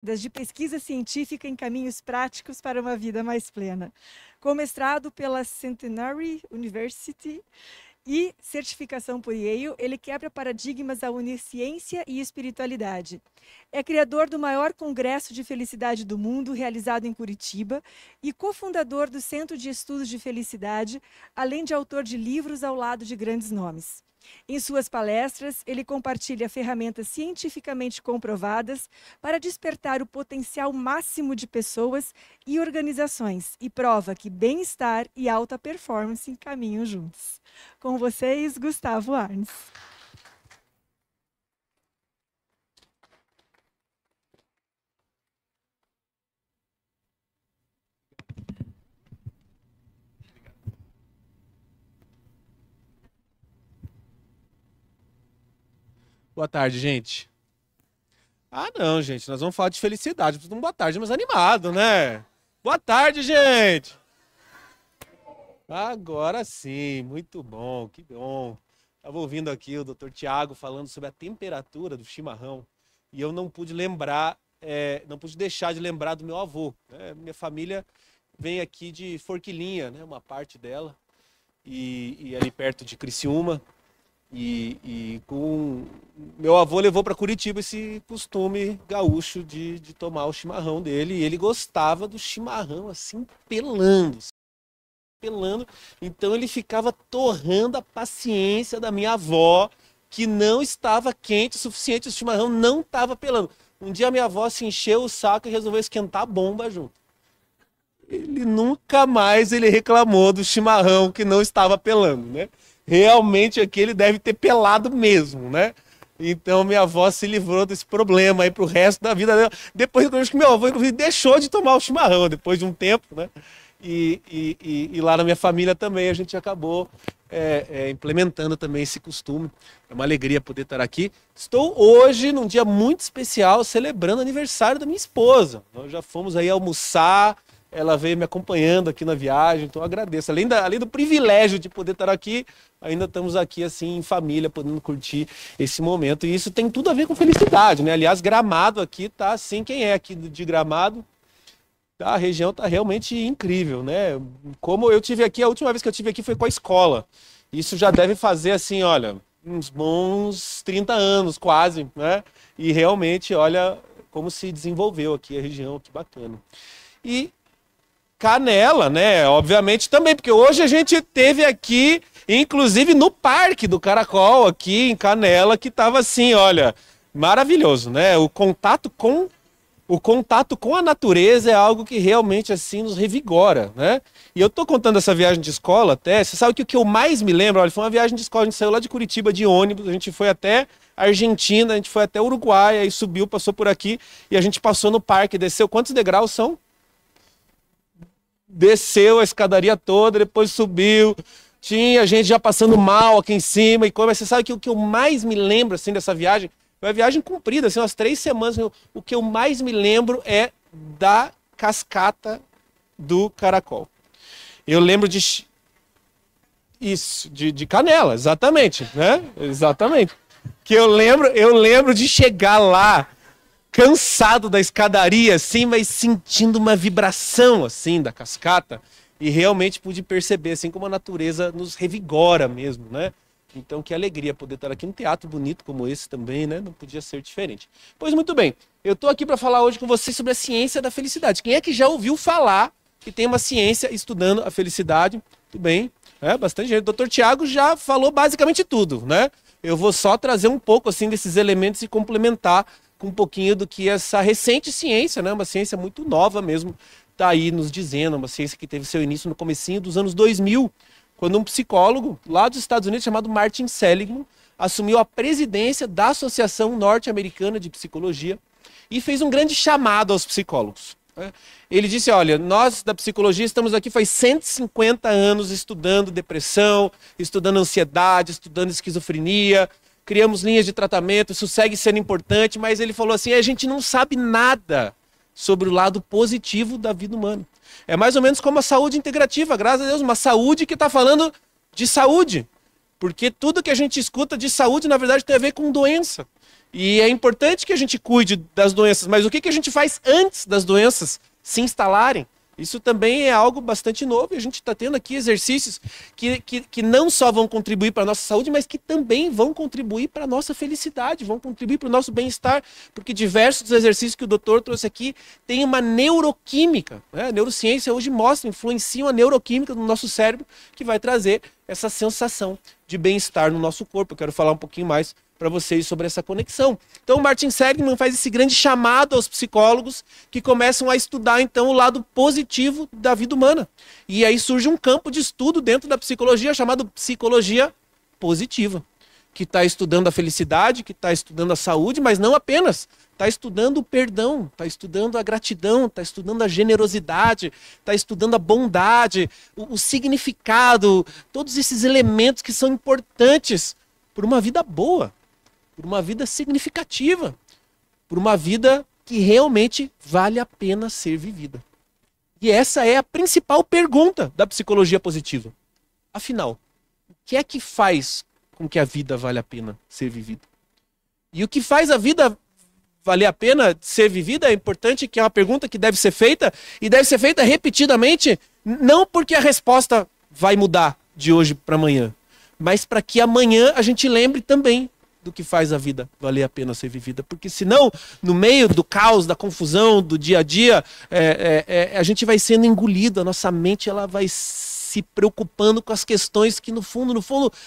de pesquisa científica em caminhos práticos para uma vida mais plena. Com mestrado pela Centenary University e certificação por Yale, ele quebra paradigmas ao unir ciência e espiritualidade. É criador do maior congresso de felicidade do mundo, realizado em Curitiba, e cofundador do Centro de Estudos de Felicidade, além de autor de livros ao lado de grandes nomes. Em suas palestras, ele compartilha ferramentas cientificamente comprovadas para despertar o potencial máximo de pessoas e organizações e prova que bem-estar e alta performance caminham juntos. Com vocês, Gustavo Arnes. Boa tarde, gente. Ah, não, gente, nós vamos falar de felicidade. Preciso de um boa tarde mais animado, né? Boa tarde, gente. Agora sim, muito bom, que bom. Estava ouvindo aqui o Dr. Tiago falando sobre a temperatura do chimarrão e eu não pude lembrar, não pude deixar de lembrar do meu avô, né? Minha família vem aqui de Forquilinha, né? Uma parte dela, e ali perto de Criciúma. E com meu avô levou para Curitiba esse costume gaúcho de tomar o chimarrão dele, e ele gostava do chimarrão assim pelando, então ele ficava torrando a paciência da minha avó, que não estava quente o suficiente, o chimarrão não estava pelando. Um dia a minha avó se encheu o saco e resolveu esquentar a bomba junto. Ele nunca mais ele reclamou do chimarrão que não estava pelando, né? Realmente aqui ele deve ter pelado mesmo, né? Então minha avó se livrou desse problema aí pro resto da vida dela. Depois eu acho que meu avô, inclusive, deixou de tomar o chimarrão depois de um tempo, né? E lá na minha família também a gente acabou implementando também esse costume. É uma alegria poder estar aqui. Estou hoje num dia muito especial, celebrando o aniversário da minha esposa. Nós já fomos aí almoçar. Ela veio me acompanhando aqui na viagem, então eu agradeço. Além do privilégio de poder estar aqui, ainda estamos aqui assim em família, podendo curtir esse momento. E isso tem tudo a ver com felicidade, né? Aliás, Gramado aqui tá assim, quem é aqui de Gramado, a região tá realmente incrível, né? Como eu tive aqui, a última vez que eu tive aqui foi com a escola. Isso já deve fazer assim, olha, uns bons 30 anos quase, né? E realmente, olha como se desenvolveu aqui a região, que bacana. E Canela, né? Obviamente também, porque hoje a gente teve aqui, inclusive no Parque do Caracol, aqui em Canela, que estava assim, olha, maravilhoso, né? O contato com a natureza é algo que realmente assim nos revigora, né? E eu tô contando essa viagem de escola até, você sabe que o que eu mais me lembro, olha, foi uma viagem de escola, a gente saiu lá de Curitiba de ônibus, a gente foi até Argentina, a gente foi até Uruguai, aí subiu, passou por aqui e a gente passou no parque, desceu, quantos degraus são? Desceu a escadaria toda, depois subiu, tinha gente já passando mal aqui em cima, e como você sabe que o que eu mais me lembro assim dessa viagem, foi uma viagem comprida, assim, umas 3 semanas, o que eu mais me lembro é da cascata do Caracol. Eu lembro de Canela, exatamente, né? Exatamente. Que eu lembro de chegar lá cansado da escadaria, assim, mas sentindo uma vibração, assim, da cascata, e realmente pude perceber, assim, como a natureza nos revigora mesmo, né? Então, que alegria poder estar aqui num teatro bonito como esse também, né? Não podia ser diferente. Pois muito bem, eu estou aqui para falar hoje com vocês sobre a ciência da felicidade. Quem é que já ouviu falar que tem uma ciência estudando a felicidade? Tudo bem, bastante gente. O Dr. Tiago já falou basicamente tudo, né? Eu vou só trazer um pouco, assim, desses elementos e complementar com um pouquinho do que essa recente ciência, né, uma ciência muito nova mesmo, está aí nos dizendo, uma ciência que teve seu início no comecinho dos anos 2000, quando um psicólogo lá dos Estados Unidos chamado Martin Seligman assumiu a presidência da Associação Norte-Americana de Psicologia e fez um grande chamado aos psicólogos. Ele disse, olha, nós da psicologia estamos aqui faz 150 anos estudando depressão, estudando ansiedade, estudando esquizofrenia, criamos linhas de tratamento, isso segue sendo importante, mas ele falou assim, a gente não sabe nada sobre o lado positivo da vida humana. É mais ou menos como a saúde integrativa, graças a Deus, uma saúde que está falando de saúde, porque tudo que a gente escuta de saúde, na verdade, tem a ver com doença. E é importante que a gente cuide das doenças, mas o que a gente faz antes das doenças se instalarem? Isso também é algo bastante novo e a gente está tendo aqui exercícios que não só vão contribuir para a nossa saúde, mas que também vão contribuir para a nossa felicidade, vão contribuir para o nosso bem-estar, porque diversos dos exercícios que o doutor trouxe aqui têm uma neuroquímica, né? A neurociência hoje mostra, influencia a neuroquímica do nosso cérebro, que vai trazer essa sensação de bem-estar no nosso corpo. Eu quero falar um pouquinho mais para vocês sobre essa conexão. Então, o Martin Seligman faz esse grande chamado aos psicólogos que começam a estudar, então, o lado positivo da vida humana. E aí surge um campo de estudo dentro da psicologia chamado psicologia positiva, que está estudando a felicidade, que está estudando a saúde, mas não apenas. Está estudando o perdão, está estudando a gratidão, está estudando a generosidade, está estudando a bondade, o significado, todos esses elementos que são importantes por uma vida boa, por uma vida significativa, por uma vida que realmente vale a pena ser vivida. E essa é a principal pergunta da psicologia positiva. Afinal, o que é que faz com que a vida vale a pena ser vivida? E o que faz a vida valer a pena ser vivida é importante, que é uma pergunta que deve ser feita, e deve ser feita repetidamente, não porque a resposta vai mudar de hoje para amanhã, mas para que amanhã a gente lembre também do que faz a vida valer a pena ser vivida. Porque senão, no meio do caos, da confusão, do dia a dia, a gente vai sendo engolido, a nossa mente ela vai se preocupando com as questões que no fundo,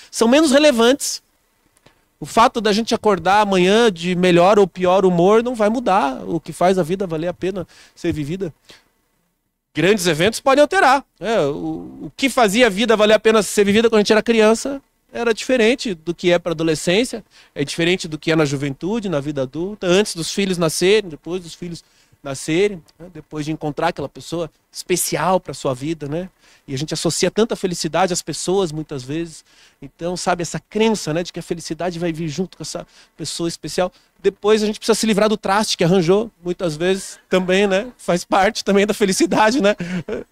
são menos relevantes. O fato da gente acordar amanhã de melhor ou pior humor não vai mudar o que faz a vida valer a pena ser vivida. Grandes eventos podem alterar. O que fazia a vida valer a pena ser vivida quando a gente era criança era diferente do que é para a adolescência, é diferente do que é na juventude, na vida adulta, antes dos filhos nascerem, depois dos filhos nascerem, né? Depois de encontrar aquela pessoa especial para a sua vida, né? E a gente associa tanta felicidade às pessoas muitas vezes. Então, sabe, essa crença, né, de que a felicidade vai vir junto com essa pessoa especial. Depois a gente precisa se livrar do traste que arranjou, muitas vezes também, né? Faz parte também da felicidade, né?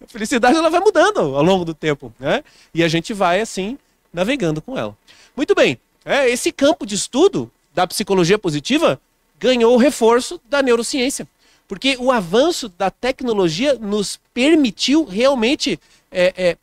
A felicidade ela vai mudando ao longo do tempo, né? E a gente vai assim navegando com ela. Muito bem, esse campo de estudo da psicologia positiva ganhou o reforço da neurociência, porque o avanço da tecnologia nos permitiu realmente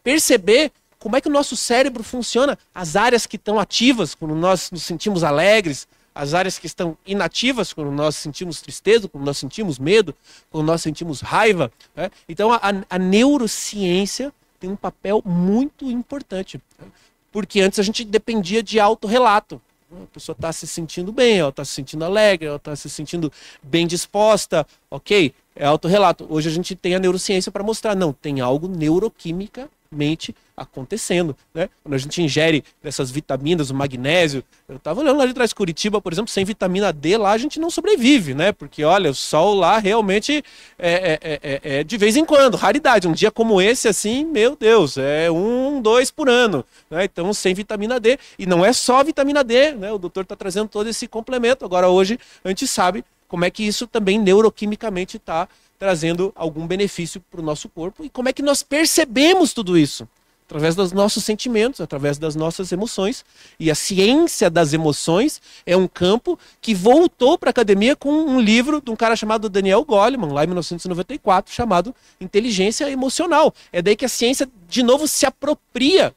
perceber como é que o nosso cérebro funciona, as áreas que estão ativas quando nós nos sentimos alegres, as áreas que estão inativas quando nós sentimos tristeza, quando nós sentimos medo, quando nós sentimos raiva, né? Então a neurociência tem um papel muito importante, né? Porque antes a gente dependia de autorrelato. A pessoa está se sentindo bem, ela está se sentindo alegre, ela está se sentindo bem disposta, ok? É autorrelato. Hoje a gente tem a neurociência para mostrar, não, tem algo neuroquimicamente acontecendo, né? Quando a gente ingere essas vitaminas, o magnésio, eu estava olhando lá de trás de Curitiba, por exemplo, sem vitamina D lá a gente não sobrevive, né? Porque olha, o sol lá realmente é de vez em quando, raridade. Um dia como esse assim, meu Deus, é 1, 2 por ano, né? Então sem vitamina D, e não é só vitamina D, né? O doutor está trazendo todo esse complemento. Agora hoje a gente sabe como é que isso também neuroquimicamente está trazendo algum benefício para o nosso corpo e como é que nós percebemos tudo isso. Através dos nossos sentimentos, através das nossas emoções. E a ciência das emoções é um campo que voltou para a academia com um livro de um cara chamado Daniel Goleman, lá em 1994, chamado Inteligência Emocional. É daí que a ciência, de novo, se apropria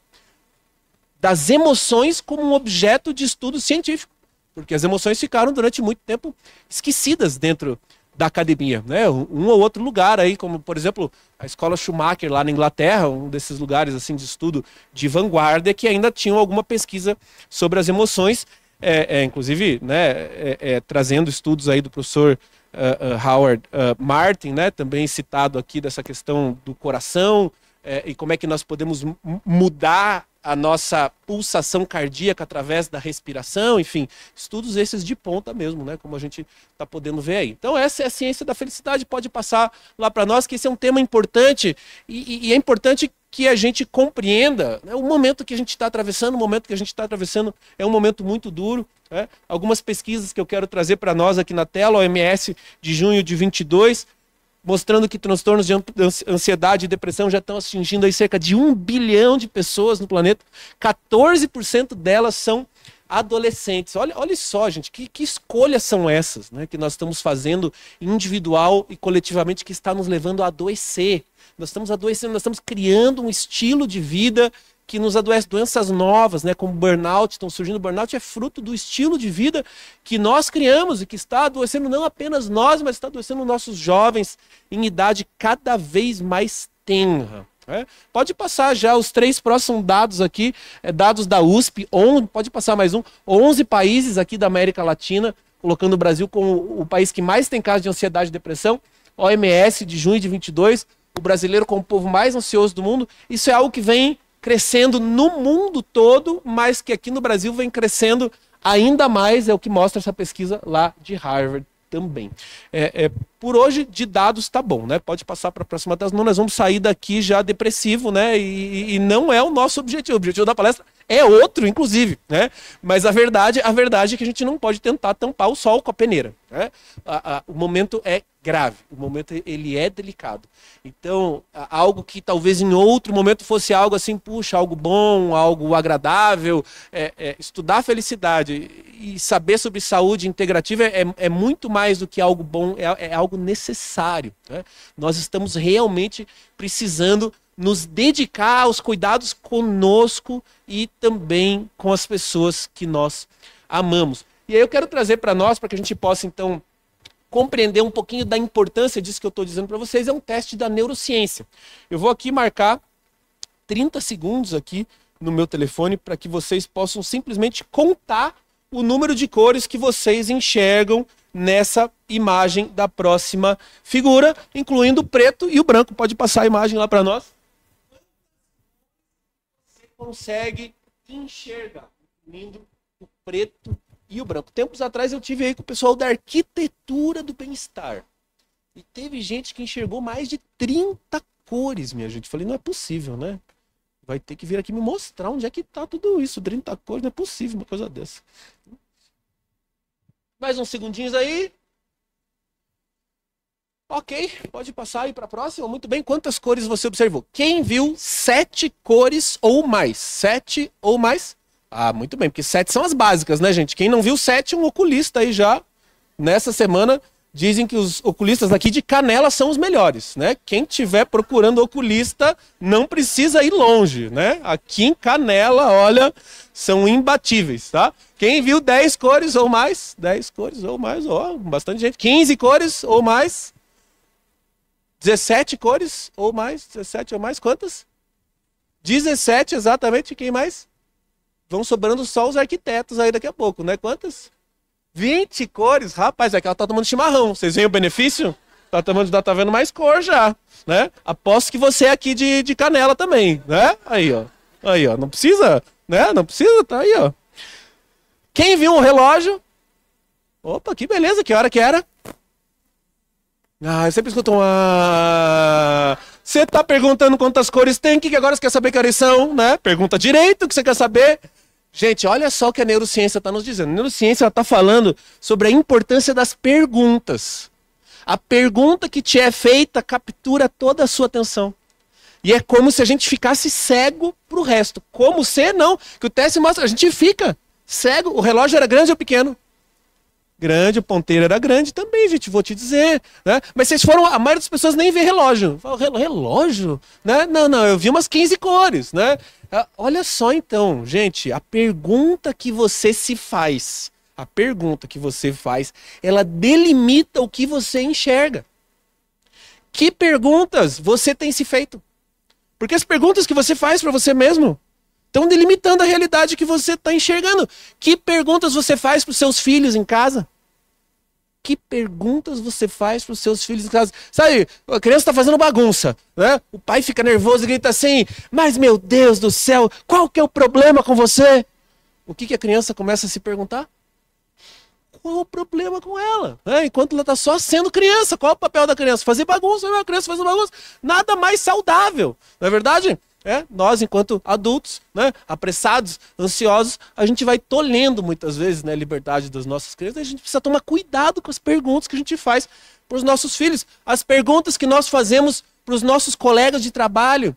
das emoções como um objeto de estudo científico. Porque as emoções ficaram durante muito tempo esquecidas dentro da academia, né? Um ou outro lugar aí, como por exemplo a escola Schumacher lá na Inglaterra, um desses lugares assim de estudo de vanguarda que ainda tinham alguma pesquisa sobre as emoções, inclusive, né, trazendo estudos aí do professor Howard Martin, né, também citado aqui dessa questão do coração e como é que nós podemos mudar a nossa pulsação cardíaca através da respiração, enfim, estudos esses de ponta mesmo, né, como a gente está podendo ver aí. Então essa é a ciência da felicidade, pode passar lá para nós, que esse é um tema importante e é importante que a gente compreenda, né, o momento que a gente está atravessando, é um momento muito duro, né? Algumas pesquisas que eu quero trazer para nós aqui na tela, OMS de junho de 22, mostrando que transtornos de ansiedade e depressão já estão atingindo aí cerca de 1 bilhão de pessoas no planeta. 14% delas são adolescentes. Olha só, gente, que escolhas são essas, né, que nós estamos fazendo individual e coletivamente, que está nos levando a adoecer. Nós estamos adoecendo, nós estamos criando um estilo de vida que nos adoece, doenças novas, né, como burnout, estão surgindo. Burnout é fruto do estilo de vida que nós criamos e que está adoecendo não apenas nós, mas está adoecendo nossos jovens em idade cada vez mais tenra. Pode passar já os 3 próximos dados aqui, dados da USP, pode passar mais 11 países aqui da América Latina, colocando o Brasil como o país que mais tem casos de ansiedade e depressão. OMS de junho de 22, o brasileiro como o povo mais ansioso do mundo. Isso é algo que vem crescendo no mundo todo, mas que aqui no Brasil vem crescendo ainda mais, é o que mostra essa pesquisa lá de Harvard também. Por hoje, de dados, tá bom, né? Pode passar para a próxima das nós vamos sair daqui já depressivo, né? E não é o nosso objetivo. O objetivo da palestra é outro, inclusive, né? Mas a verdade é que a gente não pode tentar tampar o sol com a peneira, né? O momento é grave, o momento ele é delicado. Então, algo que talvez em outro momento fosse algo assim, puxa, algo bom, algo agradável, estudar a felicidade e saber sobre saúde integrativa é muito mais do que algo bom, é algo necessário, né? Nós estamos realmente precisando nos dedicar aos cuidados conosco e também com as pessoas que nós amamos. E aí eu quero trazer para nós, para que a gente possa então compreender um pouquinho da importância disso que eu estou dizendo para vocês, é um teste da neurociência. Eu vou aqui marcar 30 segundos aqui no meu telefone para que vocês possam simplesmente contar o número de cores que vocês enxergam nessa imagem da próxima figura, incluindo o preto e o branco. Pode passar a imagem lá para nós. Você consegue enxergar, incluindo o preto e o branco. Tempos atrás eu tive aí com o pessoal da arquitetura do bem-estar. E teve gente que enxergou mais de 30 cores, minha gente. Falei, não é possível, né? Vai ter que vir aqui me mostrar onde é que tá tudo isso. 30 cores, não é possível uma coisa dessa. Mais uns segundinhos aí. Ok, pode passar aí para a próxima. Muito bem, quantas cores você observou? Quem viu 7 cores ou mais? 7 ou mais? Ah, muito bem, porque 7 são as básicas, né, gente? Quem não viu 7, um oculista aí já, nessa semana, dizem que os oculistas aqui de Canela são os melhores, né? Quem estiver procurando oculista não precisa ir longe, né? Aqui em Canela, olha, são imbatíveis, tá? Quem viu 10 cores ou mais? 10 cores ou mais, ó, bastante gente. 15 cores ou mais? 17 cores ou mais? 17 ou mais, quantas? 17, exatamente, quem mais? Vão sobrando só os arquitetos aí daqui a pouco, né? Quantas? 20 cores, rapaz, é que ela tá tomando chimarrão. Vocês veem o benefício? Tá vendo mais cor já, né? Aposto que você é aqui de Canela também, né? Aí, ó, não precisa, né? Não precisa, tá aí, ó. Quem viu um relógio? Opa, que beleza, que hora que era? Ah, eu sempre escuto uma... Você tá perguntando quantas cores tem, que agora você quer saber que horas são, né? Pergunta direito, o que você quer saber. Gente, olha só o que a neurociência está nos dizendo. A neurociência está falando sobre a importância das perguntas. A pergunta que te é feita captura toda a sua atenção. E é como se a gente ficasse cego pro resto. Como se não, que o teste mostra, a gente fica cego. O relógio era grande ou pequeno? Grande, o ponteiro era grande também, gente, vou te dizer, né? Mas vocês foram, a maioria das pessoas nem vê relógio. Relógio? Né? Não, eu vi umas 15 cores, né? Olha só então, gente, a pergunta que você faz, ela delimita o que você enxerga. Que perguntas você tem se feito? Porque as perguntas que você faz para você mesmo estão delimitando a realidade que você está enxergando. Que perguntas você faz para os seus filhos em casa? Que perguntas você faz para os seus filhos em casa? Sabe, a criança está fazendo bagunça, né? O pai fica nervoso e grita assim, mas meu Deus do céu, qual que é o problema com você? O que a criança começa a se perguntar? Qual o problema com ela? Enquanto ela está só sendo criança, qual é o papel da criança? Fazer bagunça, a criança fazendo bagunça. Nada mais saudável, não é verdade? Nós, enquanto adultos, né, apressados, ansiosos, a gente vai tolhendo muitas vezes, né, a liberdade das nossas crianças. A gente precisa tomar cuidado com as perguntas que a gente faz para os nossos filhos. As perguntas que nós fazemos para os nossos colegas de trabalho.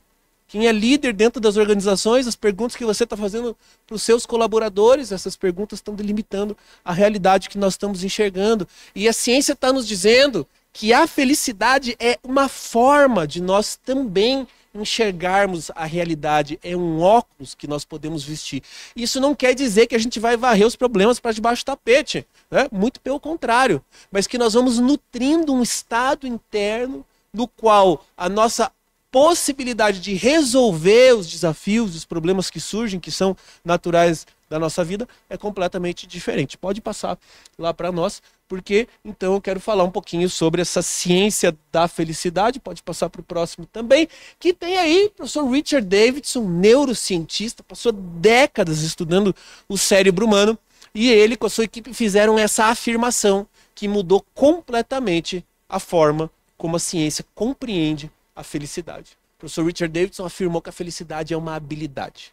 Quem é líder dentro das organizações, as perguntas que você está fazendo para os seus colaboradores, essas perguntas estão delimitando a realidade que nós estamos enxergando. E a ciência está nos dizendo que a felicidade é uma forma de nós também enxergarmos a realidade, é um óculos que nós podemos vestir. Isso não quer dizer que a gente vai varrer os problemas para debaixo do tapete, né? Muito pelo contrário, mas que nós vamos nutrindo um estado interno no qual a nossa possibilidade de resolver os desafios, os problemas que surgem, que são naturais da nossa vida, é completamente diferente. Pode passar lá para nós, porque então eu quero falar um pouquinho sobre essa ciência da felicidade. Pode passar para o próximo também, que tem aí o professor Richard Davidson, neurocientista, passou décadas estudando o cérebro humano, e ele com a sua equipe fizeram essa afirmação que mudou completamente a forma como a ciência compreende a felicidade. O professor Richard Davidson afirmou que a felicidade é uma habilidade.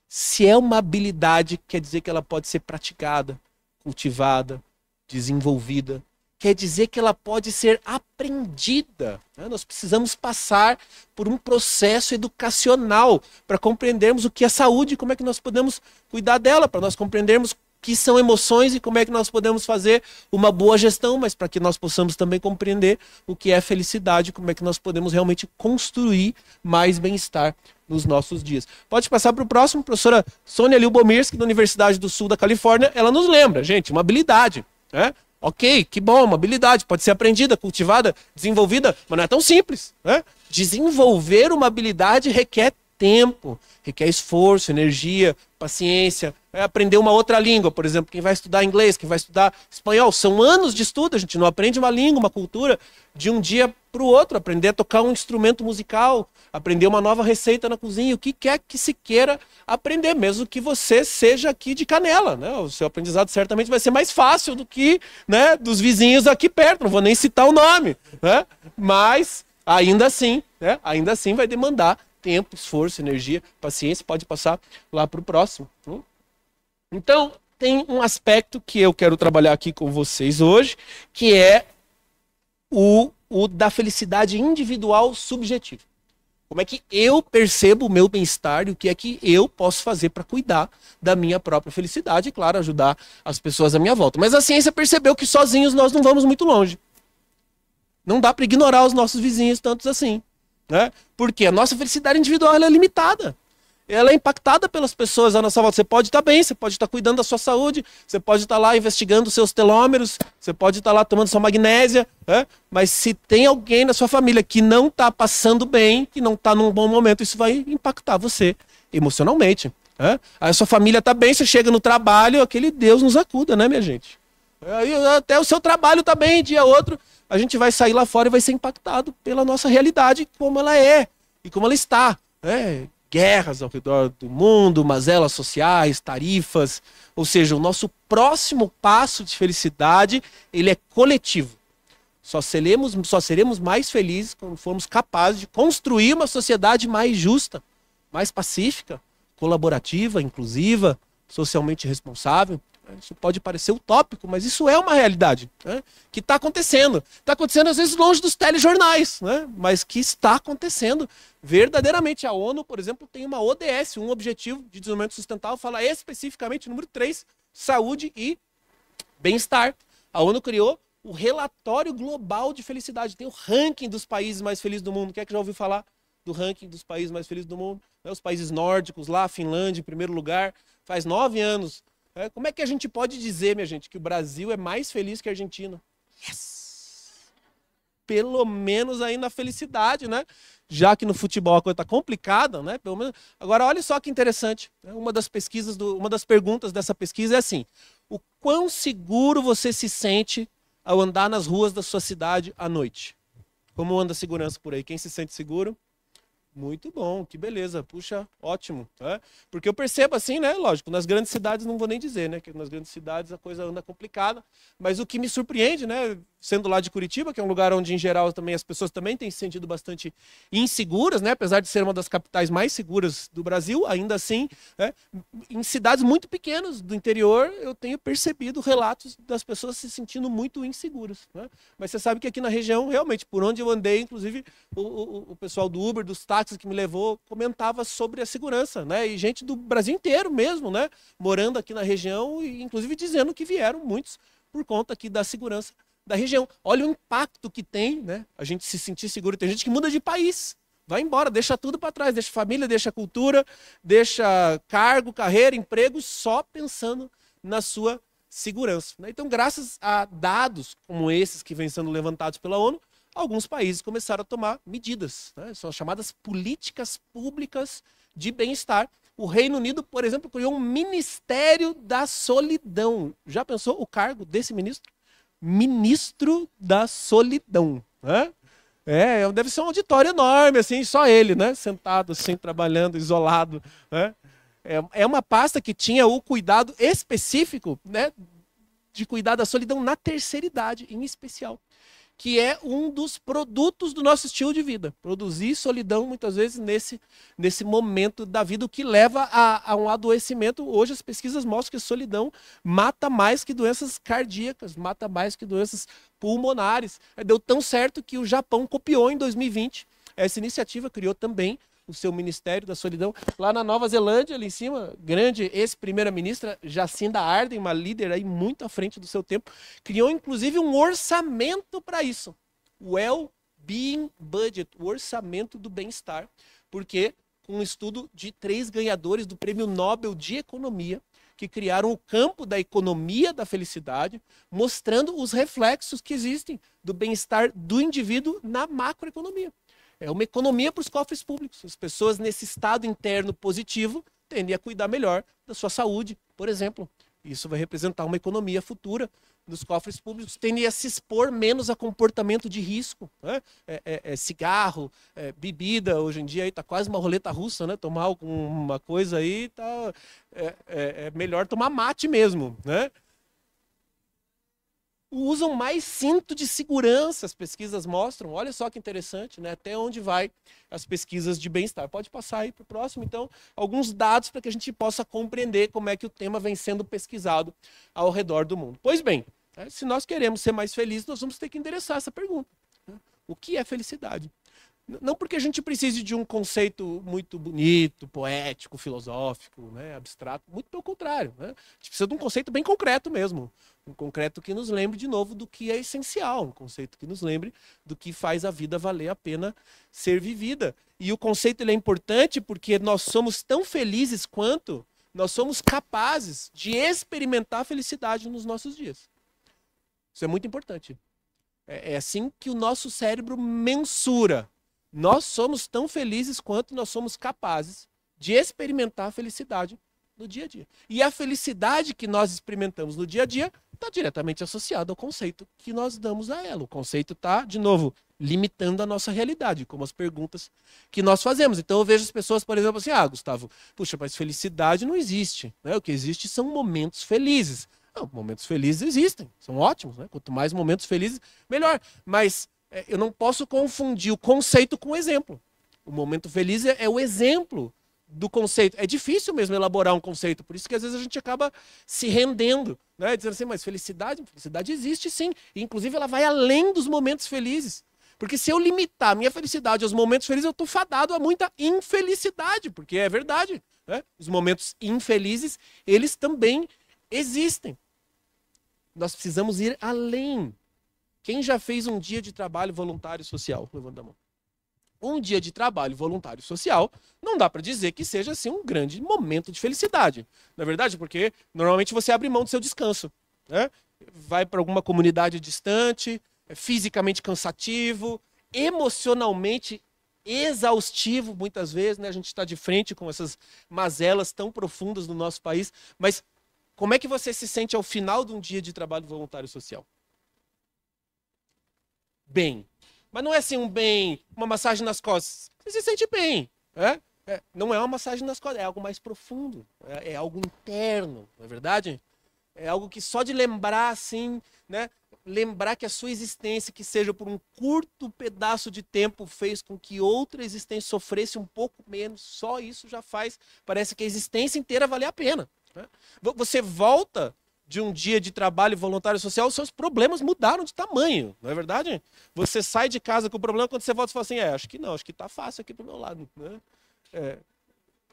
Se é uma habilidade, quer dizer que ela pode ser praticada, cultivada, desenvolvida. Quer dizer que ela pode ser aprendida, né? Nós precisamos passar por um processo educacional para compreendermos o que é saúde e como é que nós podemos cuidar dela, para nós compreendermos o que são emoções e como é que nós podemos fazer uma boa gestão, mas para que nós possamos também compreender o que é felicidade, como é que nós podemos realmente construir mais bem-estar nos nossos dias. Pode passar para o próximo, professora Sônia Lyubomirsky, da Universidade do Sul da Califórnia. Ela nos lembra, gente, uma habilidade, né? Ok, que bom, uma habilidade, pode ser aprendida, cultivada, desenvolvida, mas não é tão simples, né? Desenvolver uma habilidade requer tempo, requer esforço, energia, paciência. Aprender uma outra língua, por exemplo, quem vai estudar inglês, quem vai estudar espanhol, são anos de estudo, a gente não aprende uma língua, uma cultura de um dia para o outro. Aprender a tocar um instrumento musical, aprender uma nova receita na cozinha, o que quer que se queira aprender, mesmo que você seja aqui de Canela, né? O seu aprendizado certamente vai ser mais fácil do que, né, dos vizinhos aqui perto, não vou nem citar o nome, né? Mas ainda assim, né, ainda assim vai demandar tempo, esforço, energia, paciência. Pode passar lá para o próximo. Então, tem um aspecto que eu quero trabalhar aqui com vocês hoje, que é o da felicidade individual subjetiva. Como é que eu percebo o meu bem-estar e o que é que eu posso fazer para cuidar da minha própria felicidade e, claro, ajudar as pessoas à minha volta. Mas a ciência percebeu que sozinhos nós não vamos muito longe. Não dá para ignorar os nossos vizinhos tantos assim, né? Porque a nossa felicidade individual ela é limitada. Ela é impactada pelas pessoas à nossa volta. Você pode estar bem, você pode estar cuidando da sua saúde, você pode estar lá investigando os seus telômeros, você pode estar lá tomando sua magnésia, né? Mas se tem alguém na sua família que não está passando bem, que não está num bom momento, isso vai impactar você emocionalmente, né? Aí a sua família está bem, você chega no trabalho, aquele Deus nos acuda, né, minha gente? Aí até o seu trabalho está bem, dia outro, a gente vai sair lá fora e vai ser impactado pela nossa realidade, como ela é e como ela está, né? Guerras ao redor do mundo, mazelas sociais, tarifas, ou seja, o nosso próximo passo de felicidade, ele é coletivo. Só seremos mais felizes quando formos capazes de construir uma sociedade mais justa, mais pacífica, colaborativa, inclusiva, socialmente responsável. Isso pode parecer utópico, mas isso é uma realidade, né, que está acontecendo. Está acontecendo, às vezes, longe dos telejornais, né, mas que está acontecendo verdadeiramente. A ONU, por exemplo, tem uma ODS, um Objetivo de Desenvolvimento Sustentável, fala especificamente, número 3, saúde e bem-estar. A ONU criou o Relatório Global de Felicidade, tem o ranking dos países mais felizes do mundo. Quem é que já ouviu falar do ranking dos países mais felizes do mundo? Os países nórdicos, lá, a Finlândia, em primeiro lugar, faz 9 anos. Como é que a gente pode dizer, minha gente, que o Brasil é mais feliz que a Argentina? Yes! Pelo menos aí na felicidade, né? Já que no futebol a coisa está complicada, né? Pelo menos... Agora, olha só que interessante. Uma das perguntas dessa pesquisa é assim: o quão seguro você se sente ao andar nas ruas da sua cidade à noite? Como anda a segurança por aí? Quem se sente seguro? Muito bom, que beleza, puxa, ótimo, né? Porque eu percebo assim, né, lógico, nas grandes cidades não vou nem dizer, né, que nas grandes cidades a coisa anda complicada, mas o que me surpreende, né, sendo lá de Curitiba, que é um lugar onde em geral também as pessoas também têm se sentido bastante inseguras, né, apesar de ser uma das capitais mais seguras do Brasil, ainda assim, né, em cidades muito pequenas do interior eu tenho percebido relatos das pessoas se sentindo muito inseguras, né? Mas você sabe que aqui na região, realmente, por onde eu andei, inclusive o pessoal do Uber, dos táxis, táxi que me levou comentava sobre a segurança, né? E gente do Brasil inteiro mesmo, né? Morando aqui na região e inclusive dizendo que vieram muitos por conta aqui da segurança da região. Olha o impacto que tem, né? A gente se sentir seguro. Tem gente que muda de país, vai embora, deixa tudo para trás, deixa família, deixa cultura, deixa cargo, carreira, emprego, só pensando na sua segurança, né? Então, graças a dados como esses que vêm sendo levantados pela ONU, alguns países começaram a tomar medidas, né? São chamadas políticas públicas de bem-estar. O Reino Unido, por exemplo, criou um Ministério da Solidão. Já pensou o cargo desse ministro? Ministro da Solidão, né? Deve ser um auditório enorme, assim, só ele, né? Sentado, assim, trabalhando, isolado, né? É uma pasta que tinha o cuidado específico, né, de cuidar da solidão na terceira idade, em especial, que é um dos produtos do nosso estilo de vida. Produzir solidão, muitas vezes, nesse momento da vida, o que leva a um adoecimento. Hoje as pesquisas mostram que a solidão mata mais que doenças cardíacas, mata mais que doenças pulmonares. Deu tão certo que o Japão copiou em 2020 essa iniciativa, criou também o seu Ministério da Solidão. Lá na Nova Zelândia, ali em cima, grande ex-primeira-ministra Jacinda Ardern, uma líder aí muito à frente do seu tempo, criou inclusive um orçamento para isso. O Well-Being Budget, o orçamento do bem-estar, porque com um estudo de 3 ganhadores do Prêmio Nobel de Economia, que criaram o campo da economia da felicidade, mostrando os reflexos que existem do bem-estar do indivíduo na macroeconomia. É uma economia para os cofres públicos. As pessoas nesse estado interno positivo tendem a cuidar melhor da sua saúde, por exemplo. Isso vai representar uma economia futura nos cofres públicos. Tendem a se expor menos a comportamento de risco, né? Cigarro, bebida. Hoje em dia está quase uma roleta russa, né? Tomar alguma coisa aí, é melhor tomar mate mesmo, né? Usam mais cinto de segurança, as pesquisas mostram. Olha só que interessante, né? Até onde vai as pesquisas de bem-estar. Pode passar aí para o próximo, então, alguns dados para que a gente possa compreender como é que o tema vem sendo pesquisado ao redor do mundo. Pois bem, se nós queremos ser mais felizes, nós vamos ter que endereçar essa pergunta. O que é felicidade? Não porque a gente precise de um conceito muito bonito, poético, filosófico, né, abstrato, muito pelo contrário, né? A gente precisa de um conceito bem concreto mesmo, um concreto que nos lembre de novo do que é essencial, um conceito que nos lembre do que faz a vida valer a pena ser vivida. E o conceito ele é importante porque nós somos tão felizes quanto nós somos capazes de experimentar a felicidade nos nossos dias. Isso é muito importante. É assim que o nosso cérebro mensura. Nós somos tão felizes quanto nós somos capazes de experimentar a felicidade no dia a dia. E a felicidade que nós experimentamos no dia a dia está diretamente associada ao conceito que nós damos a ela. O conceito está, de novo, limitando a nossa realidade, como as perguntas que nós fazemos. Então eu vejo as pessoas, por exemplo, assim, Gustavo, puxa, mas felicidade não existe, né? O que existe são momentos felizes. Não, momentos felizes existem, são ótimos, né? Quanto mais momentos felizes, melhor. Mas eu não posso confundir o conceito com o exemplo. O momento feliz é o exemplo do conceito. É difícil mesmo elaborar um conceito, por isso que às vezes a gente acaba se rendendo, né? Dizendo assim, mas felicidade existe sim. E, inclusive ela vai além dos momentos felizes. Porque se eu limitar a minha felicidade aos momentos felizes, eu estou fadado a muita infelicidade, porque é verdade, né? Os momentos infelizes, eles também existem. Nós precisamos ir além. Quem já fez um dia de trabalho voluntário social? Levanta a mão. Um dia de trabalho voluntário social não dá para dizer que seja assim um grande momento de felicidade. Na é verdade, porque normalmente você abre mão do seu descanso, né? Vai para alguma comunidade distante, é fisicamente cansativo, emocionalmente exaustivo muitas vezes, né? A gente está de frente com essas mazelas tão profundas no nosso país, mas como é que você se sente ao final de um dia de trabalho voluntário social? Bem. Mas não é assim um bem, uma massagem nas costas. Você se sente bem. Não é uma massagem nas costas, é algo mais profundo. É algo interno, não é verdade? É algo que só de lembrar assim, né? Lembrar que a sua existência, que seja por um curto pedaço de tempo, fez com que outra existência sofresse um pouco menos. Só isso já faz, parece que a existência inteira vale a pena. Né? Você volta de um dia de trabalho voluntário social, os seus problemas mudaram de tamanho, não é verdade? Você sai de casa com o problema, quando você volta, você fala assim, acho que não, acho que está fácil aqui pro meu lado. Né?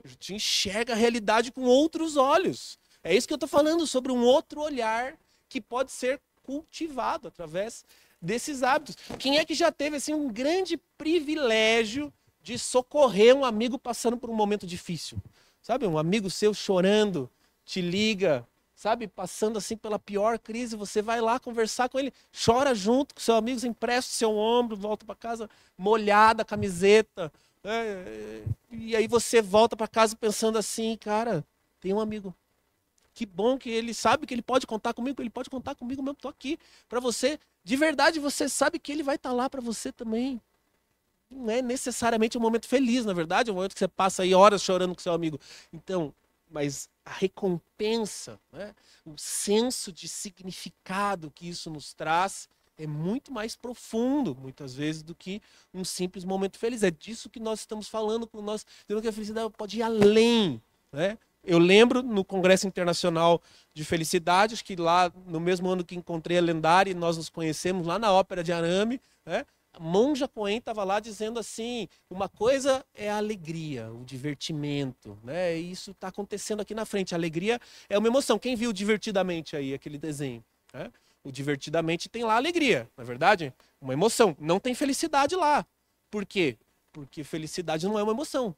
A gente enxerga a realidade com outros olhos. É isso que eu estou falando, sobre um outro olhar que pode ser cultivado através desses hábitos. Quem é que já teve assim, um grande privilégio de socorrer um amigo passando por um momento difícil? Sabe, um amigo seu chorando, te liga, sabe, passando assim pela pior crise, você vai lá conversar com ele, chora junto com seu amigo, empresta o seu ombro, volta para casa molhada, a camiseta, e aí você volta para casa pensando assim, cara, tem um amigo. Que bom que ele sabe que ele pode contar comigo, mesmo, estou aqui para você. De verdade, você sabe que ele vai estar lá para você também. Não é necessariamente um momento feliz, na verdade, é um momento que você passa aí horas chorando com seu amigo. Então, mas a recompensa, né, o senso de significado que isso nos traz é muito mais profundo, muitas vezes, do que um simples momento feliz. É disso que nós estamos falando, quando nós temos que a felicidade pode ir além, né? Eu lembro no Congresso Internacional de Felicidade, acho que lá no mesmo ano que encontrei a Lendária, nós nos conhecemos lá na Ópera de Arame, né? A Monja Coen estava lá dizendo assim, uma coisa é a alegria, o divertimento, né? E isso está acontecendo aqui na frente. A alegria é uma emoção. Quem viu Divertidamente aí, aquele desenho? Né? O Divertidamente tem lá alegria, não é verdade? Uma emoção. Não tem felicidade lá. Por quê? Porque felicidade não é uma emoção.